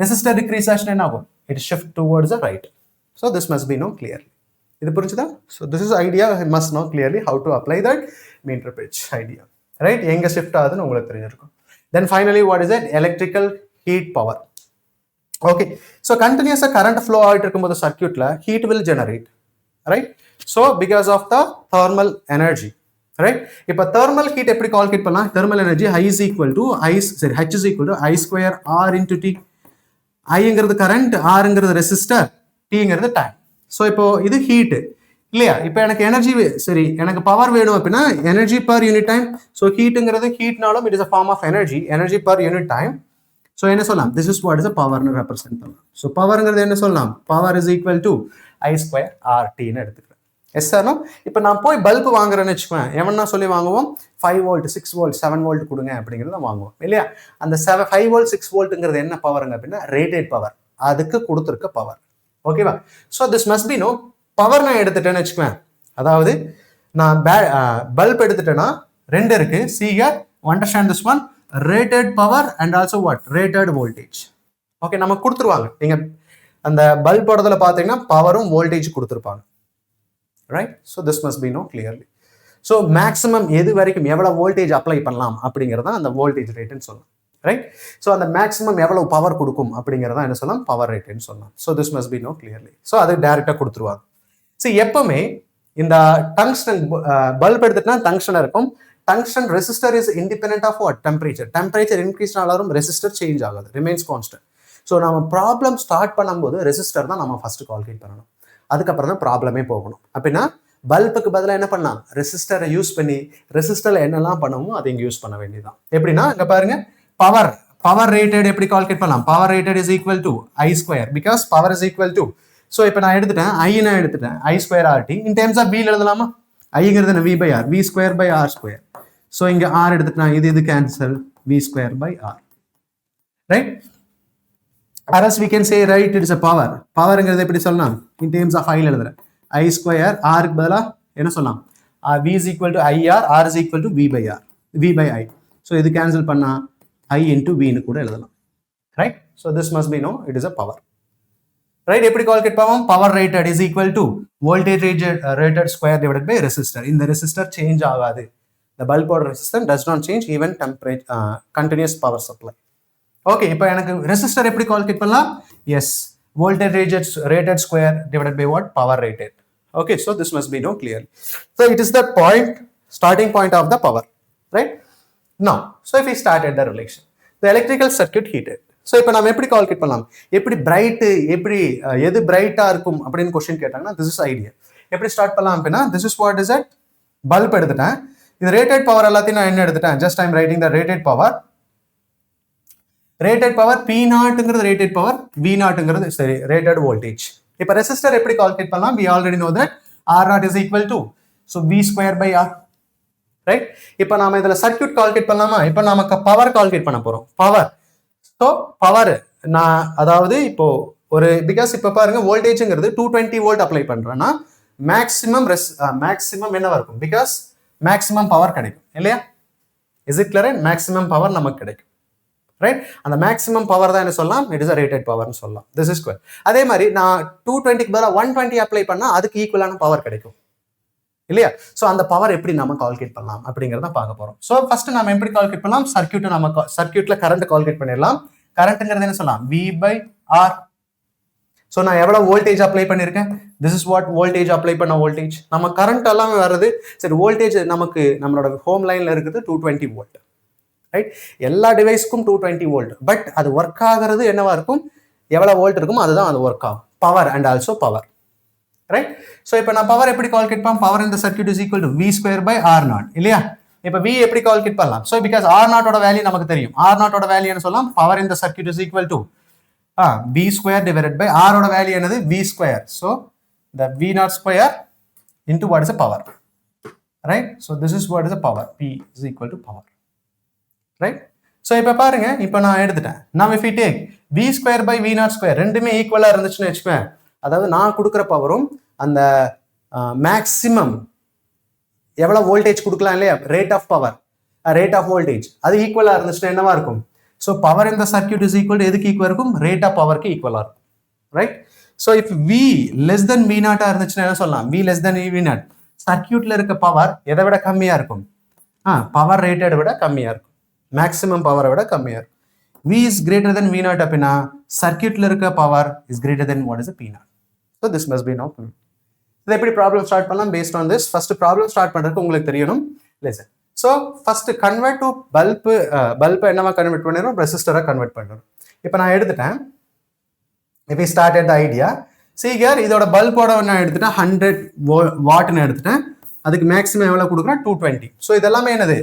ரெசிஸ்டர் டிக்ரீஸ் ஆச்சுன்னா என்ன ஆகும், it shift towards the right. So this must be know clearly. இது புரிஞ்சுதா? So this is idea, I must know clearly how to apply that meter bridge idea. Right? எங்க shift ஆகுதுன்னு உங்களுக்கு தெரிஞ்சிருக்கும். Then finally what is it? Electrical heat power. Okay. So continuous current flow ஆயிட்டு இருக்கும்போது சர்க்யூட்ல heat will generate. Right? So because of the thermal energy. Right? இப்போ thermal heat எப்படி calculate பண்ணலாம்? Thermal energy H is equal to I square R into T. Iங்கிறது current, Rங்கிறது resistor, Tங்கிறது time. So இப்போ இது heat இல்லையா? இப்போ எனக்கு எனர்ஜி சரி எனக்கு பவர் வேணும் அப்படின்னா energy per unit time. So ஹீட்டுங்கிறது ஹீட்னாலும் it is a form of energy per unit time. So என்ன சொல்லலாம், this is what is a பவர்னு ரெப்ரசென்ட் பண்ணலாம். ஸோ பவர்ங்கிறது என்ன சொல்லலாம், power is equal to I square RTன்னு எடுத்துக்கிறேன். எஸ் சார்னோ. இப்போ நான் போய் பல்ப் வாங்குறேன்னு வச்சுக்குவேன், எவனா சொல்லி வாங்குவோம், 5 வோல்ட் 6 வோல்ட் 7 வோல்ட் கொடுங்க அப்படிங்கிறத வாங்குவோம் இல்லையா? அந்த 5 வோல்ட் 6 வோல்ட்டுங்கிறது என்ன பவருங்க அப்படின்னா ரேட்டட் பவர், அதுக்கு கொடுத்துருக்க பவர். ஓகேவா? So this must be know power. நான் எடுத்துட்டேன்னு வச்சுக்குவேன், அதாவது நான் பல்ப் எடுத்துட்டேன்னா ரெண்டு இருக்கு. See here, understand this one, rated power and also what, rated voltage. Okay, நமக்கு கொடுத்துருவாங்க. நீங்க அந்த பல்போடதுல பார்த்தீங்கன்னா பவரும் வோல்டேஜ் கொடுத்துருப்பாங்க. Right? So this must be know clearly. So maximum எது வரைக்கும் எவ்வளோ வோல்டேஜ் அப்ளை பண்ணலாம் அப்படிங்கிறதான் அந்த வோல்டேஜ் ரேட்டுன்னு சொல்லலாம், ரைட்? ஸோ அந்த மேக்ஸிமம் எவ்வளவு பவர் கொடுக்கும் அப்படிங்கிறதான் என்ன சொல்லலாம், பவர் ரேட்டுன்னு சொல்லலாம். So this must be know clearly. So அது டைரெக்டாக கொடுத்துருவாங்க. ஸோ எப்பவுமே இந்த டங்ஸ்டன் பல்ப் எடுத்துட்டா டங்ஸ்டன் இருக்கும். Tungsten resistor is independent of what, temperature. Temperature increase ஆனாலும் ரெசிஸ்டர் சேஞ்ச் ஆகாது, ரிமைன்ஸ் கான்ஸ்டன்ட். ஸோ நம்ம ப்ராப்ளம் ஸ்டார்ட் பண்ணும்போது ரெசிஸ்டர் தான் நம்ம ஃபர்ஸ்ட் கால்குலேட் பண்ணணும், அதுக்கப்புறம் தான் ப்ராப்ளமே போகணும். அப்படின்னா பல்புக்கு பதிலாக என்ன பண்ணலாம், ரெசிஸ்டரை யூஸ் பண்ணி ரெசிஸ்டர்ல என்னெல்லாம் பண்ணுமோ அதை இங்கே யூஸ் பண்ண வேண்டியதான். எப்படின்னா இங்க பாருங்க, பவர் ரேட்டட் எப்படி கால்குலேட் பண்ணலாம், power rated is equal to I2 because power is equal to. So இப்போ நான் எடுத்துட்டேன் ஐ, நான் எடுத்துட்டேன் I2 RT in terms of V எழுதலாமா, ஐங்கிறது V/R, V² R². ஸோ இங்க ஆர் எடுத்துட்டா இது cancel, V² R, right? Or else we can say, right, it is a power. பவர்ங்கிறது எப்படி சொல்லலாம், இன் டேர்ம்ஸ் ஆஃப் ஐல எழுதுறேன், I2 R க்கு பதிலா என்ன சொல்லலாம், V is equal to IR, R is equal to V/I. So இது கேன்சல் பண்ணா I into V ன்னு கூட எழுதலாம், right? So this must be know it is a power, right? எப்படி கால்குலேட் பண்ணுவோம், power rated is equal to voltage rated square divided by resistor. இந்த resistor change ஆகாது, the bulb resistance does not change even temperature continuous power supply. Okay, இப்போ எனக்கு resistor எப்படி calculate பண்ணலாம், yes, voltage rated square divided by what, power rated. Okay, so this must be know clearly. So it is the point, starting point of the power, right? No, so if we started the relation, the electrical circuit heated. So இப்போ நம்ம எப்படி calculate பண்ணலாம், எப்படி bright, எப்படி எது பிரைட்டா இருக்கும் அப்படின்னு கொஸ்டின் கேட்டாங்கன்னா திஸ் இஸ் ஐடியா. எப்படி ஸ்டார்ட் பண்ணலாம் அப்படின்னா, this is what is at, bulb எடுத்துட்டேன், இது ரேட்டட் பவர் எல்லாத்தையும் நான் என்ன எடுத்துட்டேன், just I'm writing the rated power. Rated power P0ங்கிறது ரேட்டட் பவர், V0ங்கிறது சரி ரேட்டட் வோல்டேஜ். இப்போ ரெசிஸ்டர் எப்படி கால்குலேட் பண்ணலாம், we already know that R0 is equal to so V² R, right? இப்போ நாம இதுல சர்க்யூட் கால்குலேட் பண்ணலாமா, இப்போ நமக்கு பவர் கால்குலேட் பண்ண போறோம், பவர். ஸோ பவர் நான் அதாவது இப்போ ஒரு பிகாஸ் இப்போ பாருங்க வோல்டேஜ்ங்கிறது 220 வோல்ட் அப்ளை பண்றேன்னா மேக்ஸிமம் என்னவா இருக்கும், பிகாஸ் மேக்ஸிமம் பவர் கிடைக்கும் இல்லையா, is it clear? Maximum power நமக்கு கிடைக்கும், ரைட்? அந்த மேக்ஸிமம் பவர் தான் என்ன சொல்லலாம், இட் இஸ் அ ரேட்டட் பவர்னு சொல்லலாம். This is square. அதே மாதிரி நான் 220க்கு பதிலாக 120 அப்ளை பண்ணா அதுக்கு ஈக்குவலான பவர் கிடைக்கும் இல்லையா? ஸோ அந்த பவர் எப்படி நம்ம கால்குலேட் பண்ணலாம் அப்படிங்கிறத பார்க்க போறோம். ஸோ ஃபர்ஸ்ட் நம்ம எப்படி கால்குலேட் பண்ணலாம், சர்க்யூட்ல கரண்ட் கால்குலேட் பண்ணிடலாம். கரண்ட்ங்கிறது என்ன சொல்லலாம், V/R. ஸோ நான் எவ்வளவு வோல்டேஜ் அப்ளை பண்ணியிருக்கேன், this is what voltage apply பண்ண வோல்டேஜ். நம்ம கரண்ட் எல்லாமே வருது, சரி வோல்டேஜ் நமக்கு நம்மளோட ஹோம் லைன்ல இருக்குது 220 வோல்ட், ரைட்? எல்லா டிவைஸ்க்கும் 220 வோல்ட், பட் அது ஒர்க் ஆகிறது என்னவா இருக்கும், எவ்வளவு வோல்ட் இருக்கும் அதுதான் அது ஒர்க் ஆகும், power and also power, right? So இப்போ நான் பவர் எப்படி கால்குலேட் பண்ணலாம், பவர் இந்த circuit is equal to V² R0 இல்லையா? இப்போ V எப்படி கால்குலேட் பண்ணலாம், ஸோ பிகாஸ் R0 வேல்யூ நமக்கு தெரியும், R0 வேல்யூ என்ன சொல்லலாம், பவர் இந்த circuit is equal to V² divided by R ஓட வேல்யூ என்னது, V². So the V0² into what is the power, right? So this is what is the power, P is equal to power, right? So இப்போ பாருங்க, இப்போ நான் எடுத்துட்டேன். Now if we take V² by V0² ரெண்டுமே ஈக்குவலா இருந்துச்சுன்னு வச்சுக்கோங்க, அதாவது நான் கொடுக்குற பவரும் அந்த மேக்ஸிமம் எவ்வளவு வோல்டேஜ் கொடுக்கலாம் இல்லையா, rate of power, rate of voltage, அது ஈக்குவலா இருந்துச்சுன்னா என்னவா இருக்கும், ஸோ பவர் இந்த சர்க்யூட் இஸ் ஈக்குவல் டு எதுக்கு ஈக்குவல் இருக்கும், ரேட் ஆஃப் பவருக்கு ஈக்குவலா இருக்கும், right? So if V less than V0 இருந்துச்சுன்னா என்ன சொல்லலாம், V less than V0, சர்க்யூட்ல இருக்க பவர் எதை விட கம்மியா இருக்கும், பவர் ரேட்டட் விட கம்மியா இருக்கும், மேக்ஸிமம் பவரை விட கம்மியா இருக்கும். V is greater than V0 அப்படின்னா சர்க்யூட்ல இருக்க power is greater than what is a P0. So this must be now. இதை எப்படி ப்ராப்ளம் ஸ்டார்ட் பண்ணலாம், based on this. First problem start பண்றதுக்கு உங்களுக்கு தெரியணும், listen. So first convert to பல்பை என்னவா கன்வெர்ட் பண்ணிடுறோம், ரெசிஸ்டரா கன்வெர்ட் பண்ணுறோம். இப்போ நான் எடுத்துட்டேன், இப்போ ஸ்டார்டட் த ஐடியா. சீக்கிரம் இதோட பல்போட நான் எடுத்துட்டேன் 100 வாட்னு எடுத்துட்டேன், அதுக்கு மேக்ஸிமம் எவ்வளோ கொடுக்குறேன் 220. ஸோ இதெல்லாமே என்னது,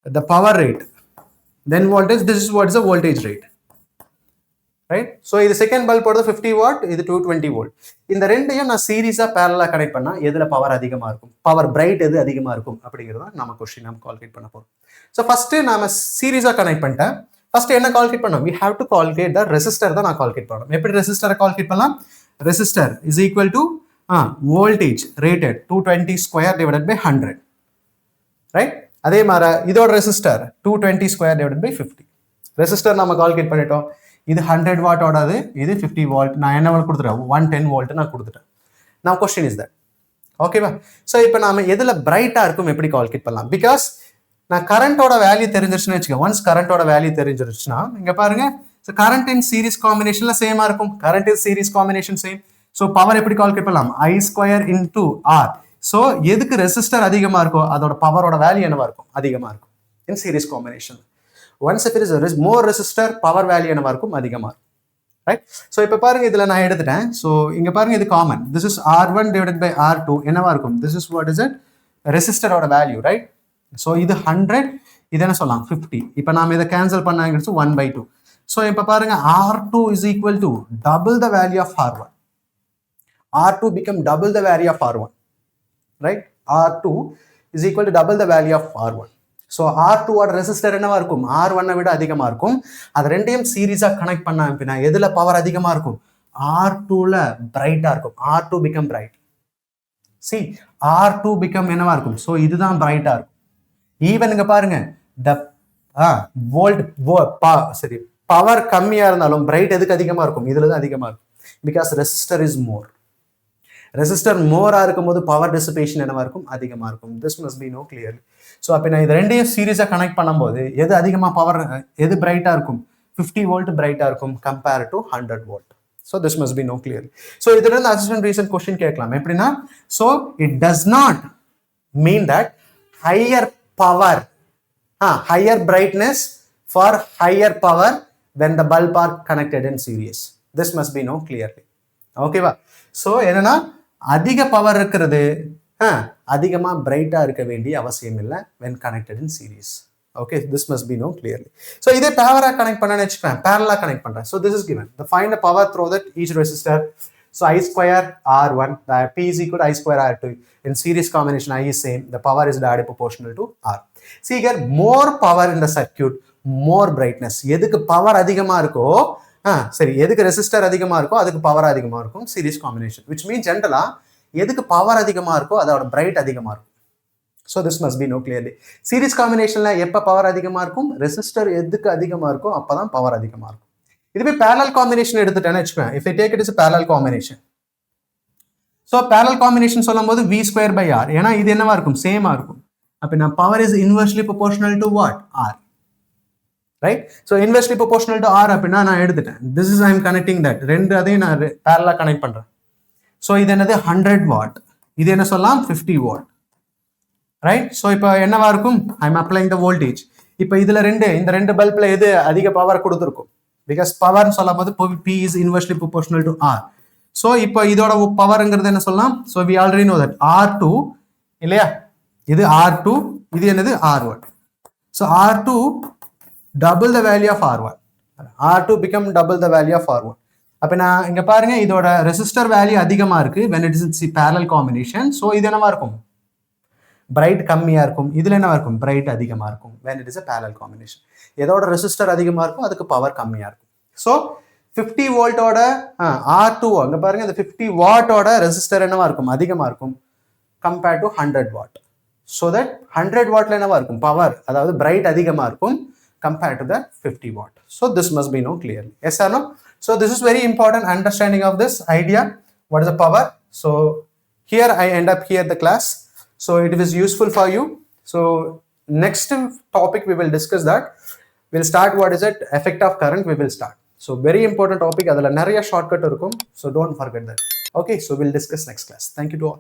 the power rate, then voltage, this is what is a voltage rate, right? So இது செகண்ட் பல்ப் போடுறது 50 வாட், இது 220 வோல்ட். இந்த ரெண்டையும் நான் சீரீஸா பேரலா கனெக்ட் பண்ணா எதுல பவர் அதிகமா இருக்கும், பவர் பிரைட் எது அதிகமா இருக்கும் அப்படிங்கிறத நம்ம கொஸ்டின் நம்ம கால்குலேட் பண்ண போறோம். ஸோ ஃபர்ஸ்ட் நாம சீரீஸா கனெக்ட் பண்ணிட்டேன். ஃபர்ஸ்ட் என்ன கால்குலேட் பண்ணோம், we have to calculate the resistor தான் நான் கால்குலேட் பண்ணணும். எப்படி ரெசிஸ்டரை கால்குலேட் பண்ணலாம், resistor is equal to voltage rated 220² divided by 100, right? அதே மாதிரி இதோட ரெசிஸ்டர் 220² divided by 50. ரெசிஸ்டர் நம்ம கால்குலேட் பண்ணிட்டோம், இது 100 வாட்டோடது, இது 50 வால்ட். நான் என்ன கொடுத்துட்டேன், 110 வோல்ட் நான் கொடுத்துட்டேன். நான் கொஸ்டின் இஸ் தட் ஓகேவா? ஸோ இப்போ நாம எதில் பிரைட்டாக இருக்கும் எப்படி கால்குலேட் பண்ணலாம்? பிகாஸ் நான் கரண்டோட வேல்யூ தெரிஞ்சிருச்சுன்னு வச்சுக்கோங்க. ஒன்ஸ் கரண்டோட வேல்யூ தெரிஞ்சிருச்சுன்னா இங்கே பாருங்க, ஸோ கரண்ட் இன் சீரிஸ் காம்பினேஷன்ல சேமா இருக்கும். Current in series combination same. So power எப்படி கால்குலேட் பண்ணலாம்? I² into R. ஸோ எதுக்கு ரெசிஸ்டர் அதிகமாக இருக்கோ அதோட பவரோட வேல்யூ என்னவா இருக்கும்? அதிகமாக இருக்கும் in series combination. Once it is more resistor, power value என்னவா இருக்கும்? அதிகமாக இருக்கும். ரைட்? ஸோ இப்போ பாருங்க, இதில் நான் எடுத்துட்டேன். ஸோ இங்கே பாருங்க, இது common. This is R1 divided by R2 என்னவா இருக்கும்? This is what is it? ரெசிஸ்டரோட வேல்யூ, ரைட்? ஸோ இது 100, இது என்ன சொல்லலாம்? 50. இப்போ நாம இதை கேன்சல் பண்ணாங்க 1/2. ஸோ இப்போ பாருங்க, R2 is equal to double the value of R1. R2 become double the value of R1, right? R2 is equal to double the value of R1. So R2 ஓட ரெசிஸ்டர் என்னவா இருக்கும்? R1 விட அதிகமாக இருக்கும். அது ரெண்டையும் சீரீஸாக கனெக்ட் பண்ண அப்படின்னா எதில் பவர் அதிகமாக இருக்கும்? R2ல பிரைட்டாக இருக்கும். R2 become bright. C, R2 become என்னவா இருக்கும்? ஸோ இதுதான் பிரைட்டாக இருக்கும். ஈவன் இங்கே பாருங்க, சரி, பவர் கம்மியாக இருந்தாலும் பிரைட் எதுக்கு அதிகமாக இருக்கும்? இதில் தான் அதிகமாக இருக்கும். Because resistor is more. Resistor மோராக இருக்கும்போது பவர் டிசிபேஷன் என்னவா இருக்கும்? அதிகமாக இருக்கும். This must be know clearly. So அப்போ நான் இது ரெண்டையும் சீரீஸாக கனெக்ட் பண்ணும்போது எது அதிகமாக பவர், எது பிரைட்டாக இருக்கும்? 50 வோல்ட் பிரைட்டாக இருக்கும் compare to 100 volt. So this must be know clearly. So இதுல இருந்து அசிஸ்டன்ட் ரீசன்ட் கொஸ்டின் கேட்கலாம். எப்படின்னா, so it does not mean that higher power, higher brightness for higher power when the bulb are connected in series. This must be known clearly. Okay va? So என்னன்னா, அதிக power இருக்கிறது அதிகமா பிரைட்டா இருக்க வேண்டிய அவசியம் இல்லை when connected in series. Okay, this must be known clearly. So இதே பவரா கனெக்ட் பண்ணேன்னு வச்சுக்கேன், parallel கனெக்ட் பண்றேன். So this is given. The find the power through that each resistor. So I² R1, P is equal to I² R2. In series combination, I is same. The power is directly proportional to R. See here, more power in the circuit, more brightness. எதுக்கு power அதிகமா இருக்கோ, சரி, எதுக்கு resistor அதிகமா இருக்கோ அதுக்கு power அதிகமா இருக்கும் சீரிஸ் காம்பினேஷன். which means ஜென்ரலா எதுக்கு பவர் அதிகமா இருக்கோ அதோட பிரைட் அதிகமா இருக்கும். So this must be known clearly. Series காம்பினேஷன்ல எப்ப பவர் அதிகமா இருக்கும்? ரெசிஸ்டர் எதுக்கு அதிகமா இருக்கோ அப்பதான் பவர் அதிகமா இருக்கும். இதுவே parallel combination எடுத்துட்டேன்னு வச்சுக்கோங்க. if I take it as a parallel combination, so parallel combination சொல்லும்போது V² by R, ஏன்னா இது என்னவா இருக்கும்? சேமா இருக்கும். அப்ப power is inversely proportional to what? R, right? So inversely proportional to R அப்படின்னா நான் எடுத்துட்டேன். This is I am connecting that. ரெண்டு அதையும் நான் பேரலா கனெக்ட் பண்றேன். ஸோ இது என்னது? 100 வாட். இது என்ன சொல்லலாம்? 50 வாட், ரைட்? ஸோ இப்போ என்னவா இருக்கும்? I am applying the voltage. இப்போ இதுல இந்த ரெண்டு பல்ப்ல எது அதிக பவர் கொடுத்துருக்கும்? பிகாஸ் பவர்னு சொல்லும் போது P is inversely proportional to R. So இப்போ இதோட பவர்ங்கிறது என்ன சொல்லலாம்? So we already know that R2 இல்லையா? இது R2, இது என்னது? R1. So R2 double the value of R1. R2 become double the value of R1. அப்போ நான் இங்க பாருங்க, இதோட ரெசிஸ்டர் வேல்யூ அதிகமா இருக்கு when it is in parallel combination. So இது என்னவா இருக்கும்? பிரைட் கம்மியா இருக்கும். இதுல என்னவா இருக்கும்? பிரைட் அதிகமா இருக்கும் when it is a parallel combination. எதோட ரெசிஸ்டர் அதிகமா இருக்கும் அதுக்கு பவர் கம்மியா இருக்கும். ஸோ 50 வோல்ட்டோட R2, அங்க பாருங்க, இந்த 50 வாட்டோட ரெசிஸ்டர் என்னவா இருக்கும்? அதிகமா இருக்கும் compare to 100 what. So that 100 வாட்ல என்னவா இருக்கும்? பவர், அதாவது பிரைட் அதிகமா இருக்கும் compared to the 50 watt. So this must be known clearly. Yes or no? So this is very important understanding of this idea. What is the power? So here I end up here the class. So it was useful for you. So next topic we will discuss that. We'll start what is it? Effect of current we will start. So very important topic. Adala nariya shortcut irukum. So don't forget that. Okay, so we'll discuss next class. Thank you to all.